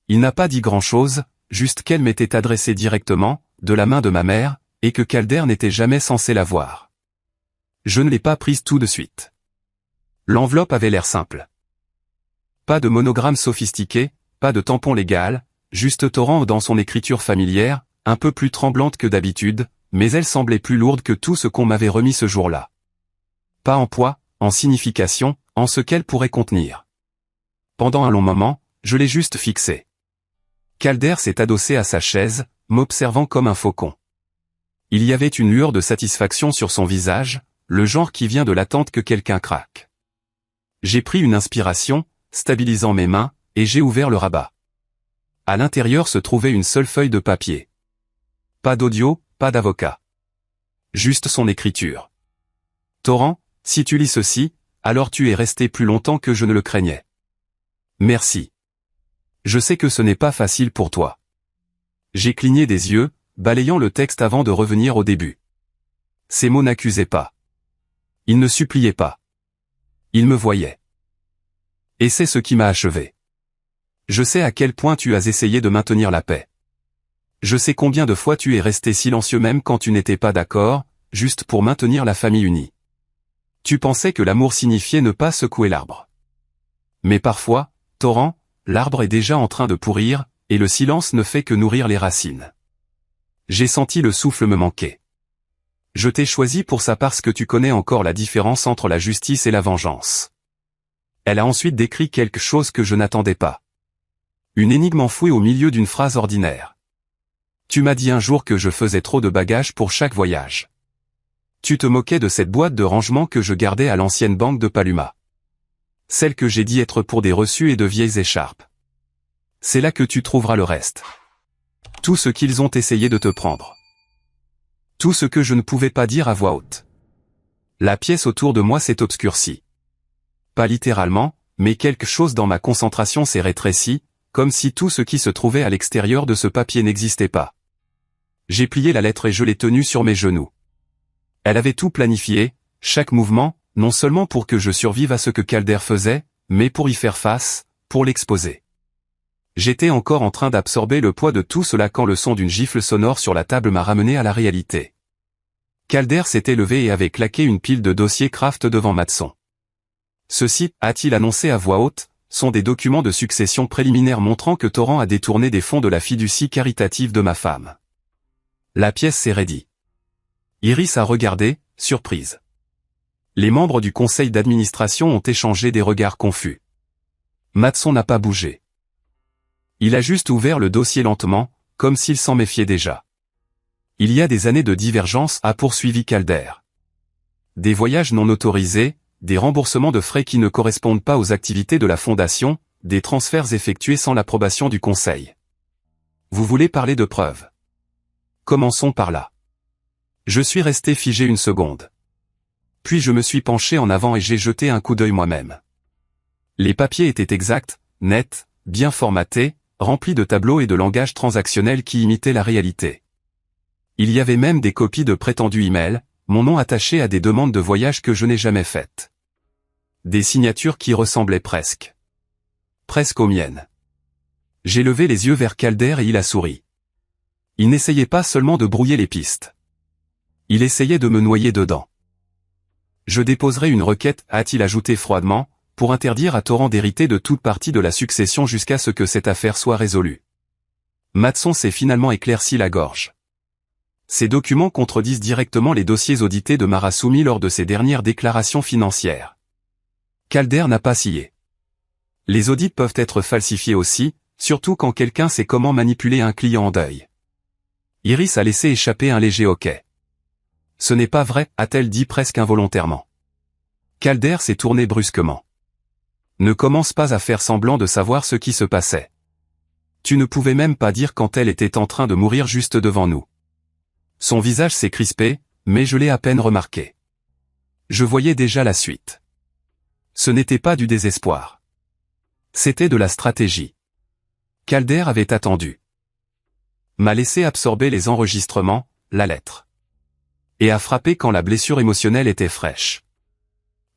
Il n'a pas dit grand-chose, juste qu'elle m'était adressée directement, de la main de ma mère, et que Calder n'était jamais censé la voir. Je ne l'ai pas prise tout de suite. L'enveloppe avait l'air simple. Pas de monogramme sophistiqué, pas de tampon légal, juste Torrent dans son écriture familière, un peu plus tremblante que d'habitude, mais elle semblait plus lourde que tout ce qu'on m'avait remis ce jour-là. Pas en poids, en signification, en ce qu'elle pourrait contenir. Pendant un long moment, je l'ai juste fixée. Calder s'est adossé à sa chaise, m'observant comme un faucon. Il y avait une lueur de satisfaction sur son visage, le genre qui vient de l'attente que quelqu'un craque. J'ai pris une inspiration, stabilisant mes mains, et j'ai ouvert le rabat. À l'intérieur se trouvait une seule feuille de papier. Pas d'audio, pas d'avocat. Juste son écriture. Torrent, si tu lis ceci, alors tu es resté plus longtemps que je ne le craignais. Merci. Je sais que ce n'est pas facile pour toi. J'ai cligné des yeux, balayant le texte avant de revenir au début. Ces mots n'accusaient pas. Ils ne suppliaient pas. Ils me voyaient. Et c'est ce qui m'a achevé. Je sais à quel point tu as essayé de maintenir la paix. Je sais combien de fois tu es resté silencieux même quand tu n'étais pas d'accord, juste pour maintenir la famille unie. Tu pensais que l'amour signifiait ne pas secouer l'arbre. Mais parfois, Torrent, l'arbre est déjà en train de pourrir, et le silence ne fait que nourrir les racines. J'ai senti le souffle me manquer. Je t'ai choisi pour ça parce que tu connais encore la différence entre la justice et la vengeance. Elle a ensuite décrit quelque chose que je n'attendais pas. Une énigme enfouie au milieu d'une phrase ordinaire. Tu m'as dit un jour que je faisais trop de bagages pour chaque voyage. Tu te moquais de cette boîte de rangement que je gardais à l'ancienne banque de Paluma. Celle que j'ai dit être pour des reçus et de vieilles écharpes. C'est là que tu trouveras le reste. Tout ce qu'ils ont essayé de te prendre. Tout ce que je ne pouvais pas dire à voix haute. La pièce autour de moi s'est obscurcie. Pas littéralement, mais quelque chose dans ma concentration s'est rétréci, comme si tout ce qui se trouvait à l'extérieur de ce papier n'existait pas. J'ai plié la lettre et je l'ai tenue sur mes genoux. Elle avait tout planifié, chaque mouvement, non seulement pour que je survive à ce que Calder faisait, mais pour y faire face, pour l'exposer. J'étais encore en train d'absorber le poids de tout cela quand le son d'une gifle sonore sur la table m'a ramené à la réalité. Calder s'était levé et avait claqué une pile de dossiers Kraft devant Matson. Ceci, a-t-il annoncé à voix haute, sont des documents de succession préliminaires montrant que Torrent a détourné des fonds de la fiducie caritative de ma femme. La pièce s'est raidie. Iris a regardé, surprise. Les membres du conseil d'administration ont échangé des regards confus. Matson n'a pas bougé. Il a juste ouvert le dossier lentement, comme s'il s'en méfiait déjà. Il y a des années de divergence, a poursuivi Calder. Des voyages non autorisés, des remboursements de frais qui ne correspondent pas aux activités de la fondation, des transferts effectués sans l'approbation du conseil. Vous voulez parler de preuves? Commençons par là. Je suis resté figé une seconde. Puis je me suis penché en avant et j'ai jeté un coup d'œil moi-même. Les papiers étaient exacts, nets, bien formatés, remplis de tableaux et de langage transactionnel qui imitaient la réalité. Il y avait même des copies de prétendus emails, mon nom attaché à des demandes de voyage que je n'ai jamais faites. Des signatures qui ressemblaient presque aux miennes. J'ai levé les yeux vers Calder et il a souri. Il n'essayait pas seulement de brouiller les pistes. Il essayait de me noyer dedans. Je déposerai une requête, a-t-il ajouté froidement, pour interdire à Torrent d'hériter de toute partie de la succession jusqu'à ce que cette affaire soit résolue. Matson s'est finalement éclairci la gorge. Ces documents contredisent directement les dossiers audités de Mara soumis lors de ses dernières déclarations financières. Calder n'a pas scié. Les audits peuvent être falsifiés aussi, surtout quand quelqu'un sait comment manipuler un client en deuil. Iris a laissé échapper un léger hoquet. Ce n'est pas vrai, a-t-elle dit presque involontairement. Calder s'est tourné brusquement. Ne commence pas à faire semblant de savoir ce qui se passait. Tu ne pouvais même pas dire quand elle était en train de mourir juste devant nous. Son visage s'est crispé, mais je l'ai à peine remarqué. Je voyais déjà la suite. Ce n'était pas du désespoir. C'était de la stratégie. Calder avait attendu. M'a laissé absorber les enregistrements, la lettre. Et a frappé quand la blessure émotionnelle était fraîche.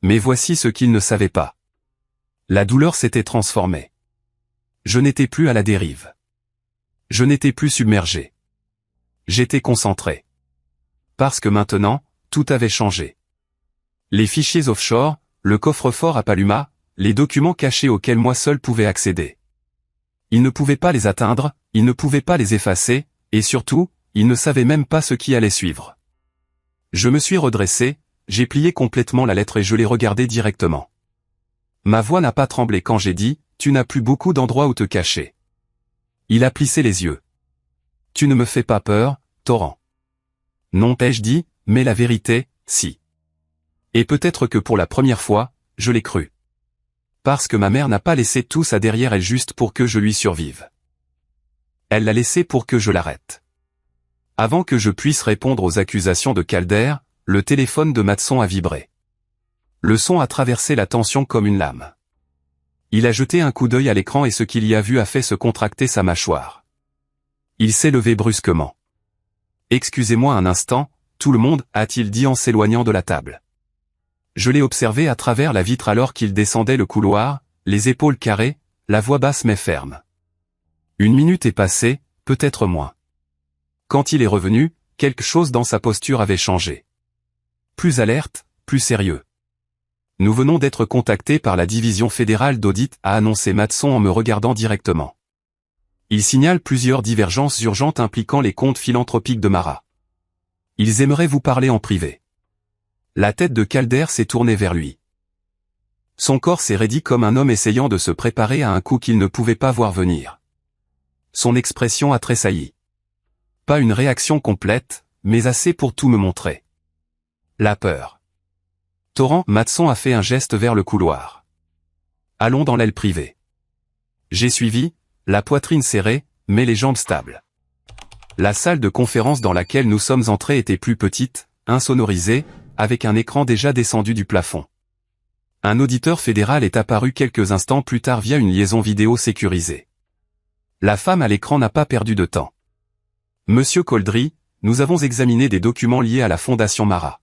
Mais voici ce qu'il ne savait pas. La douleur s'était transformée. Je n'étais plus à la dérive. Je n'étais plus submergé. J'étais concentré. Parce que maintenant, tout avait changé. Les fichiers offshore, le coffre-fort à Paluma, les documents cachés auxquels moi seul pouvais accéder. Il ne pouvait pas les atteindre, il ne pouvait pas les effacer, et surtout, il ne savait même pas ce qui allait suivre. Je me suis redressé, j'ai plié complètement la lettre et je l'ai regardée directement. Ma voix n'a pas tremblé quand j'ai dit, « Tu n'as plus beaucoup d'endroits où te cacher. » Il a plissé les yeux. « Tu ne me fais pas peur, Torrent. » Non, ai-je dit, mais la vérité, si. Et peut-être que pour la première fois, je l'ai cru. Parce que ma mère n'a pas laissé tout ça derrière elle juste pour que je lui survive. Elle l'a laissé pour que je l'arrête. Avant que je puisse répondre aux accusations de Calder, le téléphone de Matson a vibré. Le son a traversé la tension comme une lame. Il a jeté un coup d'œil à l'écran et ce qu'il y a vu a fait se contracter sa mâchoire. Il s'est levé brusquement. « Excusez-moi un instant, tout le monde, a-t-il dit en s'éloignant de la table. Je l'ai observé à travers la vitre alors qu'il descendait le couloir, les épaules carrées, la voix basse mais ferme. Une minute est passée, peut-être moins. Quand il est revenu, quelque chose dans sa posture avait changé. Plus alerte, plus sérieux. Nous venons d'être contactés par la division fédérale d'audit, a annoncé Matson en me regardant directement. Il signale plusieurs divergences urgentes impliquant les comptes philanthropiques de Mara. Ils aimeraient vous parler en privé. La tête de Calder s'est tournée vers lui. Son corps s'est raidi comme un homme essayant de se préparer à un coup qu'il ne pouvait pas voir venir. Son expression a tressailli. Pas une réaction complète, mais assez pour tout me montrer. La peur. Torrent, Matson a fait un geste vers le couloir. Allons dans l'aile privée. J'ai suivi, la poitrine serrée, mais les jambes stables. La salle de conférence dans laquelle nous sommes entrés était plus petite, insonorisée, avec un écran déjà descendu du plafond. Un auditeur fédéral est apparu quelques instants plus tard via une liaison vidéo sécurisée. La femme à l'écran n'a pas perdu de temps. Monsieur Coldry, nous avons examiné des documents liés à la Fondation Marat.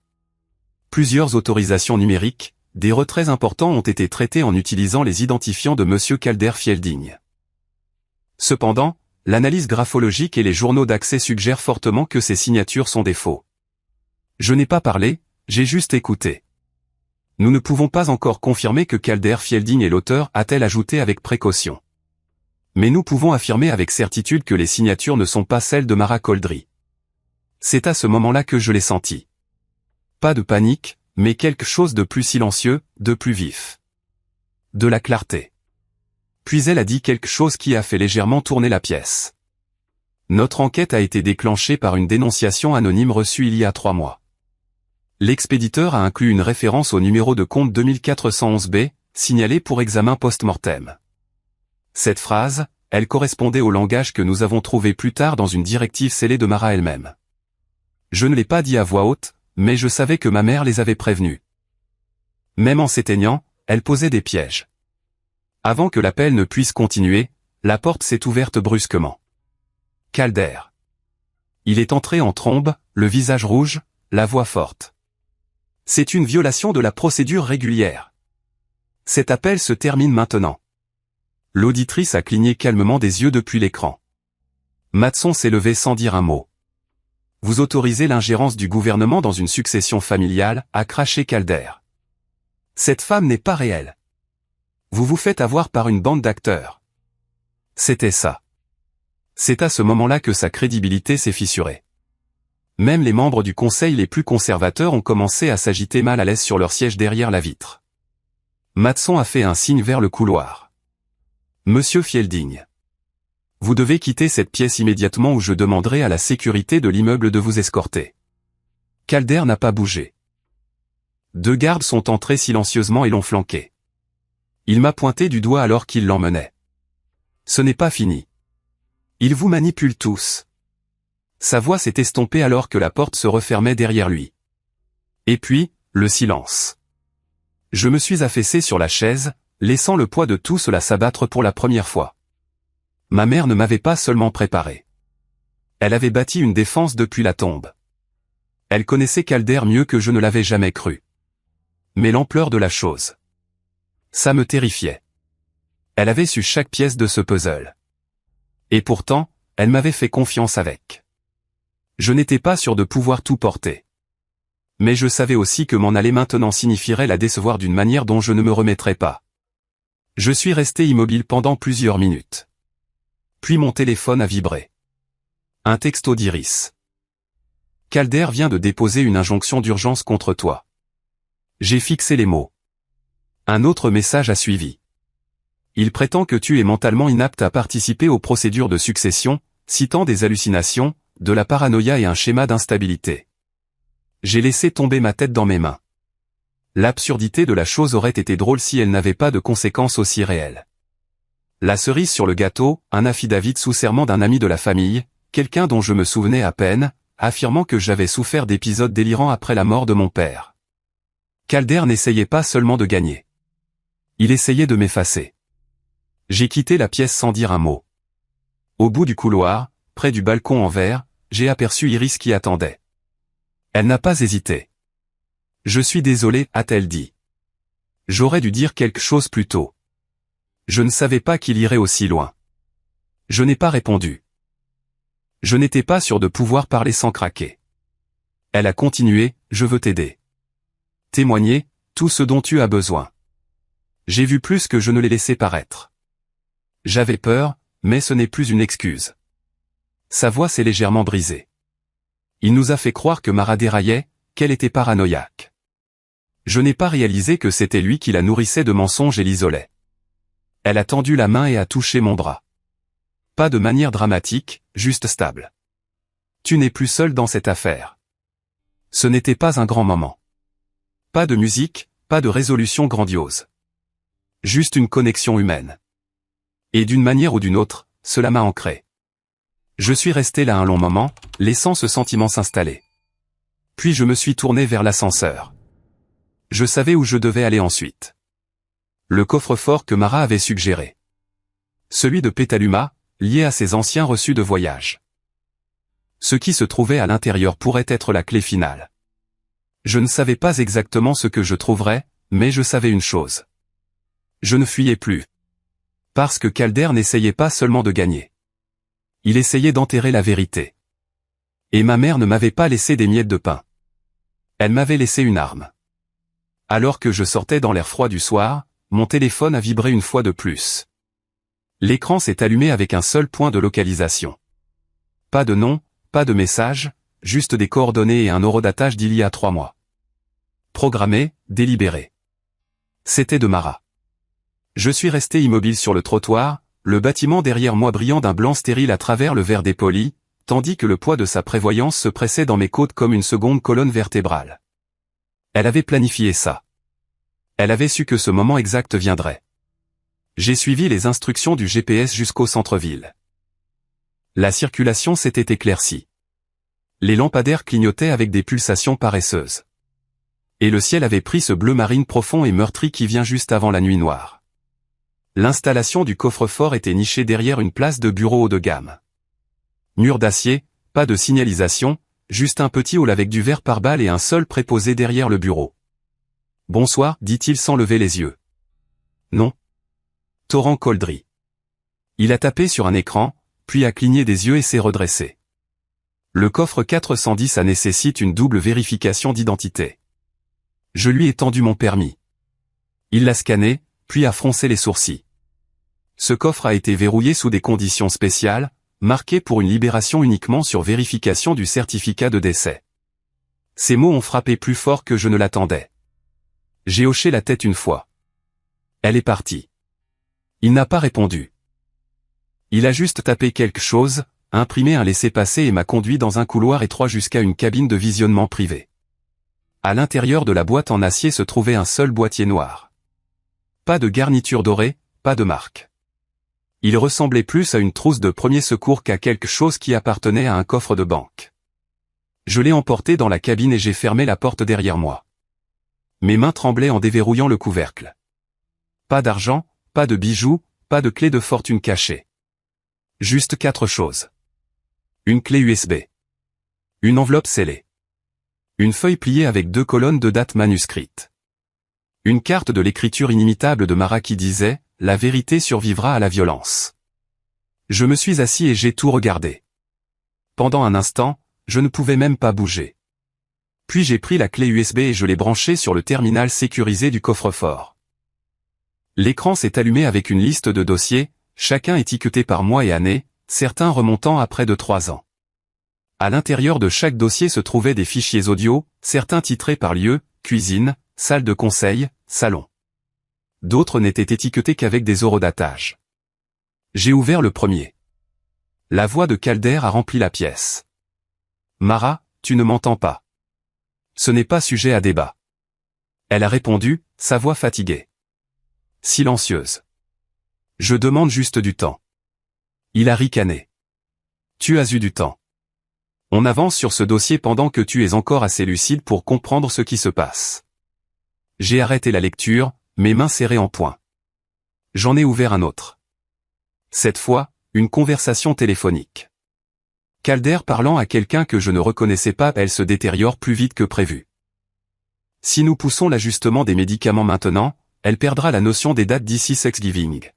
Plusieurs autorisations numériques, des retraits importants ont été traités en utilisant les identifiants de Monsieur Calder Fielding. Cependant, l'analyse graphologique et les journaux d'accès suggèrent fortement que ces signatures sont des faux. Je n'ai pas parlé, j'ai juste écouté. Nous ne pouvons pas encore confirmer que Calder Fielding est l'auteur, a-t-elle ajouté avec précaution. Mais nous pouvons affirmer avec certitude que les signatures ne sont pas celles de Mara Coldry. C'est à ce moment-là que je l'ai senti. Pas de panique, mais quelque chose de plus silencieux, de plus vif. De la clarté. Puis elle a dit quelque chose qui a fait légèrement tourner la pièce. Notre enquête a été déclenchée par une dénonciation anonyme reçue il y a 3 mois. L'expéditeur a inclus une référence au numéro de compte 2411B, signalé pour examen post-mortem. Cette phrase, elle correspondait au langage que nous avons trouvé plus tard dans une directive scellée de Mara elle-même. Je ne l'ai pas dit à voix haute, mais je savais que ma mère les avait prévenus. Même en s'éteignant, elle posait des pièges. Avant que l'appel ne puisse continuer, la porte s'est ouverte brusquement. Calder. Il est entré en trombe, le visage rouge, la voix forte. C'est une violation de la procédure régulière. Cet appel se termine maintenant. L'auditrice a cligné calmement des yeux depuis l'écran. Matson s'est levé sans dire un mot. Vous autorisez l'ingérence du gouvernement dans une succession familiale, a craché Calder. Cette femme n'est pas réelle. Vous vous faites avoir par une bande d'acteurs. C'était ça. C'est à ce moment-là que sa crédibilité s'est fissurée. Même les membres du conseil les plus conservateurs ont commencé à s'agiter mal à l'aise sur leur siège derrière la vitre. Matson a fait un signe vers le couloir. Monsieur Fielding. Vous devez quitter cette pièce immédiatement ou je demanderai à la sécurité de l'immeuble de vous escorter. Calder n'a pas bougé. 2 gardes sont entrés silencieusement et l'ont flanqué. Il m'a pointé du doigt alors qu'il l'emmenait. Ce n'est pas fini. Il vous manipule tous. Sa voix s'est estompée alors que la porte se refermait derrière lui. Et puis, le silence. Je me suis affaissé sur la chaise, laissant le poids de tout cela s'abattre pour la première fois. Ma mère ne m'avait pas seulement préparé. Elle avait bâti une défense depuis la tombe. Elle connaissait Calder mieux que je ne l'avais jamais cru. Mais l'ampleur de la chose. Ça me terrifiait. Elle avait su chaque pièce de ce puzzle. Et pourtant, elle m'avait fait confiance avec. Je n'étais pas sûr de pouvoir tout porter. Mais je savais aussi que m'en aller maintenant signifierait la décevoir d'une manière dont je ne me remettrais pas. Je suis resté immobile pendant plusieurs minutes. Puis mon téléphone a vibré. Un texto d'Iris. Calder vient de déposer une injonction d'urgence contre toi. J'ai fixé les mots. Un autre message a suivi. Il prétend que tu es mentalement inapte à participer aux procédures de succession, citant des hallucinations, de la paranoïa et un schéma d'instabilité. J'ai laissé tomber ma tête dans mes mains. L'absurdité de la chose aurait été drôle si elle n'avait pas de conséquences aussi réelles. La cerise sur le gâteau, un affidavit sous serment d'un ami de la famille, quelqu'un dont je me souvenais à peine, affirmant que j'avais souffert d'épisodes délirants après la mort de mon père. Calder n'essayait pas seulement de gagner. Il essayait de m'effacer. J'ai quitté la pièce sans dire un mot. Au bout du couloir, près du balcon en verre, j'ai aperçu Iris qui attendait. Elle n'a pas hésité. Je suis désolé, a-t-elle dit. J'aurais dû dire quelque chose plus tôt. Je ne savais pas qu'il irait aussi loin. Je n'ai pas répondu. Je n'étais pas sûr de pouvoir parler sans craquer. Elle a continué, je veux t'aider. Témoigner, tout ce dont tu as besoin. J'ai vu plus que je ne l'ai laissé paraître. J'avais peur, mais ce n'est plus une excuse. Sa voix s'est légèrement brisée. Il nous a fait croire que Mara déraillait, qu'elle était paranoïaque. Je n'ai pas réalisé que c'était lui qui la nourrissait de mensonges et l'isolait. Elle a tendu la main et a touché mon bras. Pas de manière dramatique, juste stable. Tu n'es plus seul dans cette affaire. Ce n'était pas un grand moment. Pas de musique, pas de résolution grandiose. Juste une connexion humaine. Et d'une manière ou d'une autre, cela m'a ancré. Je suis resté là un long moment, laissant ce sentiment s'installer. Puis je me suis tourné vers l'ascenseur. Je savais où je devais aller ensuite. Le coffre-fort que Mara avait suggéré. Celui de Petaluma, lié à ses anciens reçus de voyage. Ce qui se trouvait à l'intérieur pourrait être la clé finale. Je ne savais pas exactement ce que je trouverais, mais je savais une chose. Je ne fuyais plus. Parce que Calder n'essayait pas seulement de gagner. Il essayait d'enterrer la vérité. Et ma mère ne m'avait pas laissé des miettes de pain. Elle m'avait laissé une arme. Alors que je sortais dans l'air froid du soir, mon téléphone a vibré une fois de plus. L'écran s'est allumé avec un seul point de localisation. Pas de nom, pas de message, juste des coordonnées et un horodatage d'il y a 3 mois. Programmé, délibéré. C'était de Mara. Je suis resté immobile sur le trottoir, le bâtiment derrière moi brillant d'un blanc stérile à travers le verre dépoli, tandis que le poids de sa prévoyance se pressait dans mes côtes comme une seconde colonne vertébrale. Elle avait planifié ça. Elle avait su que ce moment exact viendrait. J'ai suivi les instructions du GPS jusqu'au centre-ville. La circulation s'était éclaircie. Les lampadaires clignotaient avec des pulsations paresseuses. Et le ciel avait pris ce bleu marine profond et meurtri qui vient juste avant la nuit noire. L'installation du coffre-fort était nichée derrière une place de bureau haut de gamme. Mur d'acier, pas de signalisation, juste un petit hall avec du verre pare-balles et un seul préposé derrière le bureau. « Bonsoir », dit-il sans lever les yeux. « Non. » Torrent Coldry. Il a tapé sur un écran, puis a cligné des yeux et s'est redressé. Le coffre 410 nécessite une double vérification d'identité. Je lui ai tendu mon permis. Il l'a scanné, puis a froncé les sourcils. Ce coffre a été verrouillé sous des conditions spéciales, marqué pour une libération uniquement sur vérification du certificat de décès. Ces mots ont frappé plus fort que je ne l'attendais. J'ai hoché la tête une fois. Elle est partie. Il n'a pas répondu. Il a juste tapé quelque chose, imprimé un laissez-passer et m'a conduit dans un couloir étroit jusqu'à une cabine de visionnement privée. À l'intérieur de la boîte en acier se trouvait un seul boîtier noir. Pas de garniture dorée, pas de marque. Il ressemblait plus à une trousse de premier secours qu'à quelque chose qui appartenait à un coffre de banque. Je l'ai emporté dans la cabine et j'ai fermé la porte derrière moi. Mes mains tremblaient en déverrouillant le couvercle. Pas d'argent, pas de bijoux, pas de clé de fortune cachée. Juste 4 choses. Une clé USB. Une enveloppe scellée. Une feuille pliée avec 2 colonnes de dates manuscrites. Une carte de l'écriture inimitable de Mara qui disait « La vérité survivra à la violence ». Je me suis assis et j'ai tout regardé. Pendant un instant, je ne pouvais même pas bouger. Puis j'ai pris la clé USB et je l'ai branchée sur le terminal sécurisé du coffre-fort. L'écran s'est allumé avec une liste de dossiers, chacun étiqueté par mois et année, certains remontant à près de 3 ans. À l'intérieur de chaque dossier se trouvaient des fichiers audio, certains titrés par lieu, cuisine, salle de conseil, salon. D'autres n'étaient étiquetés qu'avec des horodatages. J'ai ouvert le premier. La voix de Calder a rempli la pièce. « Mara, tu ne m'entends pas. Ce n'est pas sujet à débat. » Elle a répondu, sa voix fatiguée. Silencieuse. « Je demande juste du temps. » Il a ricané. « Tu as eu du temps. On avance sur ce dossier pendant que tu es encore assez lucide pour comprendre ce qui se passe. » J'ai arrêté la lecture, mes mains serrées en poing. J'en ai ouvert un autre. Cette fois, une conversation téléphonique. Calder parlant à quelqu'un que je ne reconnaissais pas. Elle se détériore plus vite que prévu. Si nous poussons l'ajustement des médicaments maintenant, elle perdra la notion des dates d'ici Thanksgiving.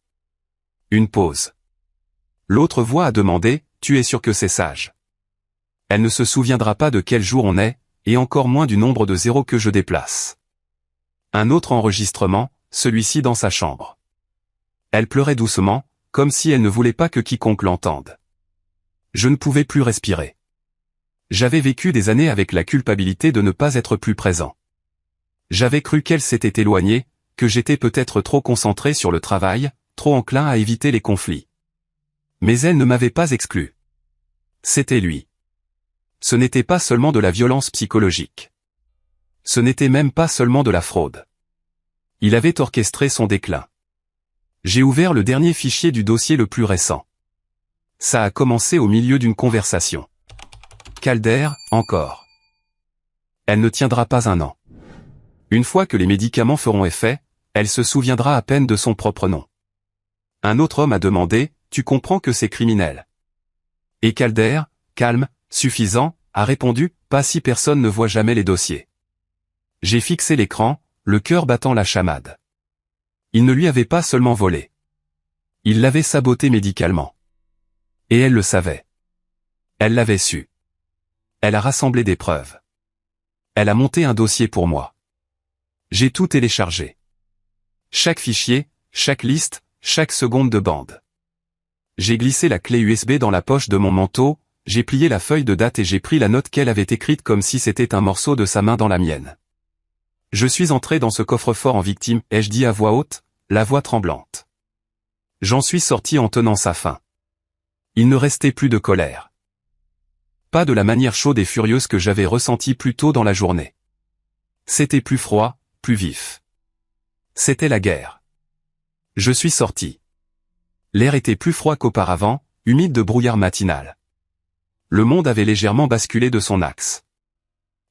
Une pause. L'autre voix a demandé, « Tu es sûr que c'est sage ?» Elle ne se souviendra pas de quel jour on est, et encore moins du nombre de zéros que je déplace. Un autre enregistrement, celui-ci dans sa chambre. Elle pleurait doucement, comme si elle ne voulait pas que quiconque l'entende. Je ne pouvais plus respirer. J'avais vécu des années avec la culpabilité de ne pas être plus présent. J'avais cru qu'elle s'était éloignée, que j'étais peut-être trop concentré sur le travail, trop enclin à éviter les conflits. Mais elle ne m'avait pas exclu. C'était lui. Ce n'était pas seulement de la violence psychologique. Ce n'était même pas seulement de la fraude. Il avait orchestré son déclin. J'ai ouvert le dernier fichier du dossier le plus récent. Ça a commencé au milieu d'une conversation. Calder, encore. Elle ne tiendra pas un an. Une fois que les médicaments feront effet, elle se souviendra à peine de son propre nom. Un autre homme a demandé, tu comprends que c'est criminel. Et Calder, calme, suffisant, a répondu, pas si personne ne voit jamais les dossiers. J'ai fixé l'écran, le cœur battant la chamade. Il ne lui avait pas seulement volé. Il l'avait saboté médicalement. Et elle le savait. Elle l'avait su. Elle a rassemblé des preuves. Elle a monté un dossier pour moi. J'ai tout téléchargé. Chaque fichier, chaque liste, chaque seconde de bande. J'ai glissé la clé USB dans la poche de mon manteau, j'ai plié la feuille de date et j'ai pris la note qu'elle avait écrite comme si c'était un morceau de sa main dans la mienne. Je suis entré dans ce coffre-fort en victime, ai-je dit à voix haute, la voix tremblante. J'en suis sorti en tenant sa fin. Il ne restait plus de colère. Pas de la manière chaude et furieuse que j'avais ressentie plus tôt dans la journée. C'était plus froid, plus vif. C'était la guerre. Je suis sorti. L'air était plus froid qu'auparavant, humide de brouillard matinal. Le monde avait légèrement basculé de son axe.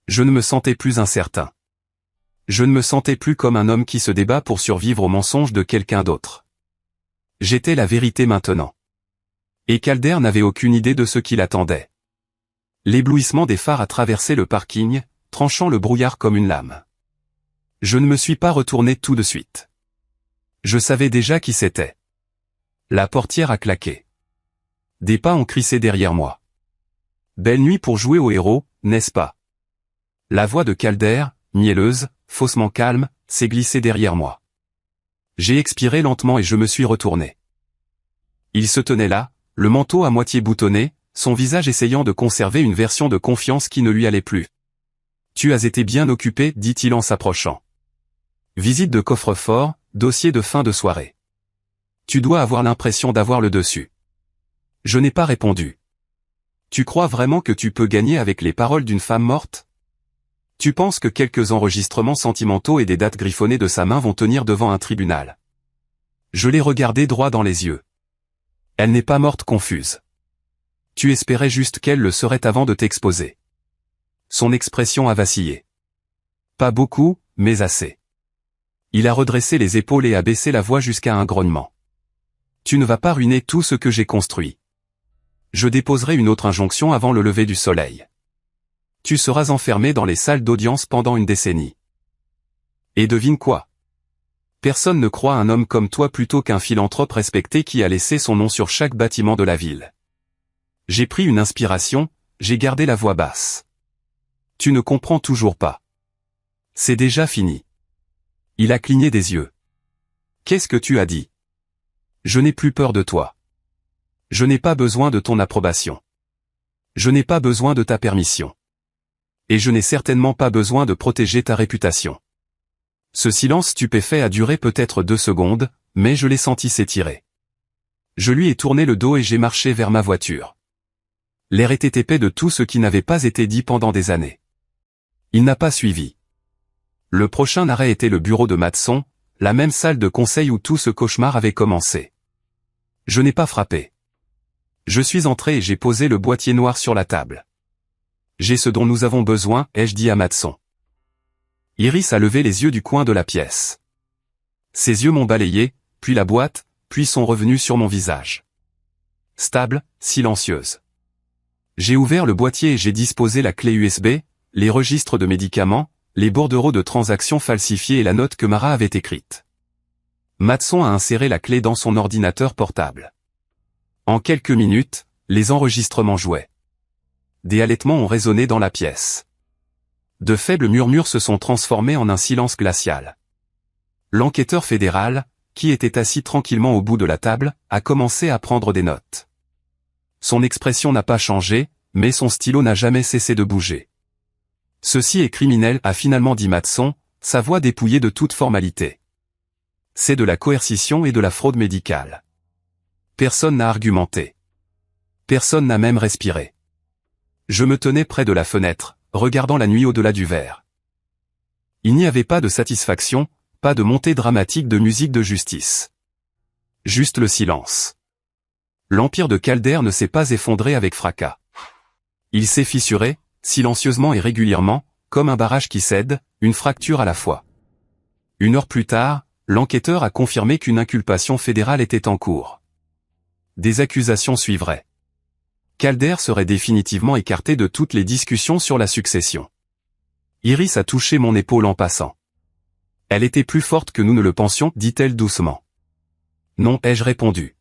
Je ne me sentais plus incertain. Je ne me sentais plus comme un homme qui se débat pour survivre au mensonge de quelqu'un d'autre. J'étais la vérité maintenant. Et Calder n'avait aucune idée de ce qui l'attendait. L'éblouissement des phares a traversé le parking, tranchant le brouillard comme une lame. Je ne me suis pas retourné tout de suite. Je savais déjà qui c'était. La portière a claqué. Des pas ont crissé derrière moi. Belle nuit pour jouer au héros, n'est-ce pas? La voix de Calder, mielleuse, faussement calme, s'est glissée derrière moi. J'ai expiré lentement et je me suis retourné. Il se tenait là, le manteau à moitié boutonné, son visage essayant de conserver une version de confiance qui ne lui allait plus. Tu as été bien occupé, dit-il en s'approchant. Visite de coffre-fort, dossier de fin de soirée. Tu dois avoir l'impression d'avoir le dessus. Je n'ai pas répondu. Tu crois vraiment que tu peux gagner avec les paroles d'une femme morte? Tu penses que quelques enregistrements sentimentaux et des dates griffonnées de sa main vont tenir devant un tribunal? Je l'ai regardée droit dans les yeux. Elle n'est pas morte confuse. Tu espérais juste qu'elle le serait avant de t'exposer. Son expression a vacillé. Pas beaucoup, mais assez. Il a redressé les épaules et a baissé la voix jusqu'à un grognement. Tu ne vas pas ruiner tout ce que j'ai construit. Je déposerai une autre injonction avant le lever du soleil. Tu seras enfermé dans les salles d'audience pendant une décennie. Et devine quoi? Personne ne croit un homme comme toi plutôt qu'un philanthrope respecté qui a laissé son nom sur chaque bâtiment de la ville. J'ai pris une inspiration, j'ai gardé la voix basse. Tu ne comprends toujours pas. C'est déjà fini. Il a cligné des yeux. Qu'est-ce que tu as dit? Je n'ai plus peur de toi. Je n'ai pas besoin de ton approbation. Je n'ai pas besoin de ta permission. Et je n'ai certainement pas besoin de protéger ta réputation. Ce silence stupéfait a duré peut-être 2 secondes, mais je l'ai senti s'étirer. Je lui ai tourné le dos et j'ai marché vers ma voiture. L'air était épais de tout ce qui n'avait pas été dit pendant des années. Il n'a pas suivi. Le prochain arrêt était le bureau de Matson, la même salle de conseil où tout ce cauchemar avait commencé. Je n'ai pas frappé. Je suis entré et j'ai posé le boîtier noir sur la table. J'ai ce dont nous avons besoin, ai-je dit à Matson. Iris a levé les yeux du coin de la pièce. Ses yeux m'ont balayé, puis la boîte, puis sont revenus sur mon visage. Stable, silencieuse. J'ai ouvert le boîtier et j'ai disposé la clé USB, les registres de médicaments, les bordereaux de transactions falsifiées et la note que Mara avait écrite. Matson a inséré la clé dans son ordinateur portable. En quelques minutes, les enregistrements jouaient. Des halètements ont résonné dans la pièce. De faibles murmures se sont transformés en un silence glacial. L'enquêteur fédéral, qui était assis tranquillement au bout de la table, a commencé à prendre des notes. Son expression n'a pas changé, mais son stylo n'a jamais cessé de bouger. Ceci est criminel, a finalement dit Matson, sa voix dépouillée de toute formalité. C'est de la coercition et de la fraude médicale. Personne n'a argumenté. Personne n'a même respiré. Je me tenais près de la fenêtre, regardant la nuit au-delà du verre. Il n'y avait pas de satisfaction, pas de montée dramatique de musique de justice. Juste le silence. L'empire de Calder ne s'est pas effondré avec fracas. Il s'est fissuré, silencieusement et régulièrement, comme un barrage qui cède, une fracture à la fois. 1 heure plus tard, l'enquêteur a confirmé qu'une inculpation fédérale était en cours. Des accusations suivraient. Calder serait définitivement écarté de toutes les discussions sur la succession. Iris a touché mon épaule en passant. Elle était plus forte que nous ne le pensions, dit-elle doucement. Non, ai-je répondu.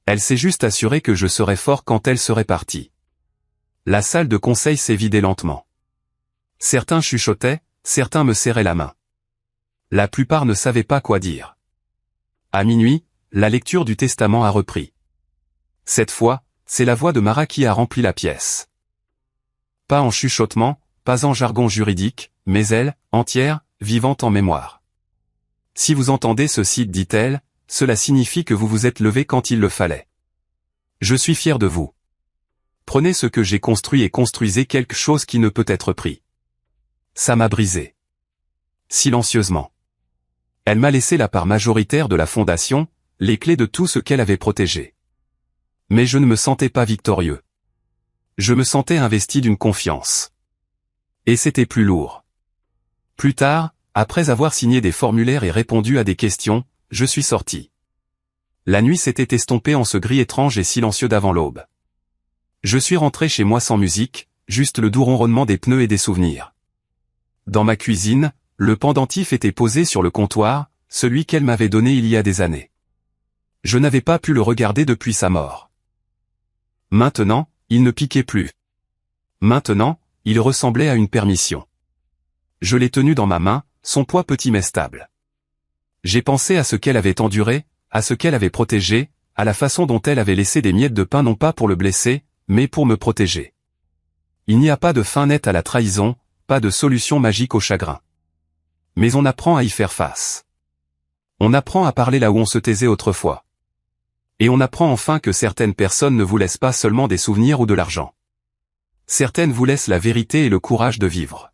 Elle s'est juste assurée que je serais fort quand elle serait partie. La salle de conseil s'est vidée lentement. Certains chuchotaient, certains me serraient la main. La plupart ne savaient pas quoi dire. À minuit, la lecture du testament a repris. Cette fois, c'est la voix de Mara qui a rempli la pièce. Pas en chuchotement, pas en jargon juridique, mais elle, entière, vivante en mémoire. Si vous entendez ceci, dit-elle, cela signifie que vous vous êtes levé quand il le fallait. Je suis fier de vous. Prenez ce que j'ai construit et construisez quelque chose qui ne peut être pris. Ça m'a brisé. Silencieusement. Elle m'a laissé la part majoritaire de la fondation, les clés de tout ce qu'elle avait protégé. Mais je ne me sentais pas victorieux. Je me sentais investi d'une confiance. Et c'était plus lourd. Plus tard, après avoir signé des formulaires et répondu à des questions, je suis sorti. La nuit s'était estompée en ce gris étrange et silencieux d'avant l'aube. Je suis rentré chez moi sans musique, juste le doux ronronnement des pneus et des souvenirs. Dans ma cuisine, le pendentif était posé sur le comptoir, celui qu'elle m'avait donné il y a des années. Je n'avais pas pu le regarder depuis sa mort. Maintenant, il ne piquait plus. Maintenant, il ressemblait à une permission. Je l'ai tenu dans ma main, son poids petit mais stable. J'ai pensé à ce qu'elle avait enduré, à ce qu'elle avait protégé, à la façon dont elle avait laissé des miettes de pain non pas pour le blesser, mais pour me protéger. Il n'y a pas de fin nette à la trahison, pas de solution magique au chagrin. Mais on apprend à y faire face. On apprend à parler là où on se taisait autrefois. Et on apprend enfin que certaines personnes ne vous laissent pas seulement des souvenirs ou de l'argent. Certaines vous laissent la vérité et le courage de vivre.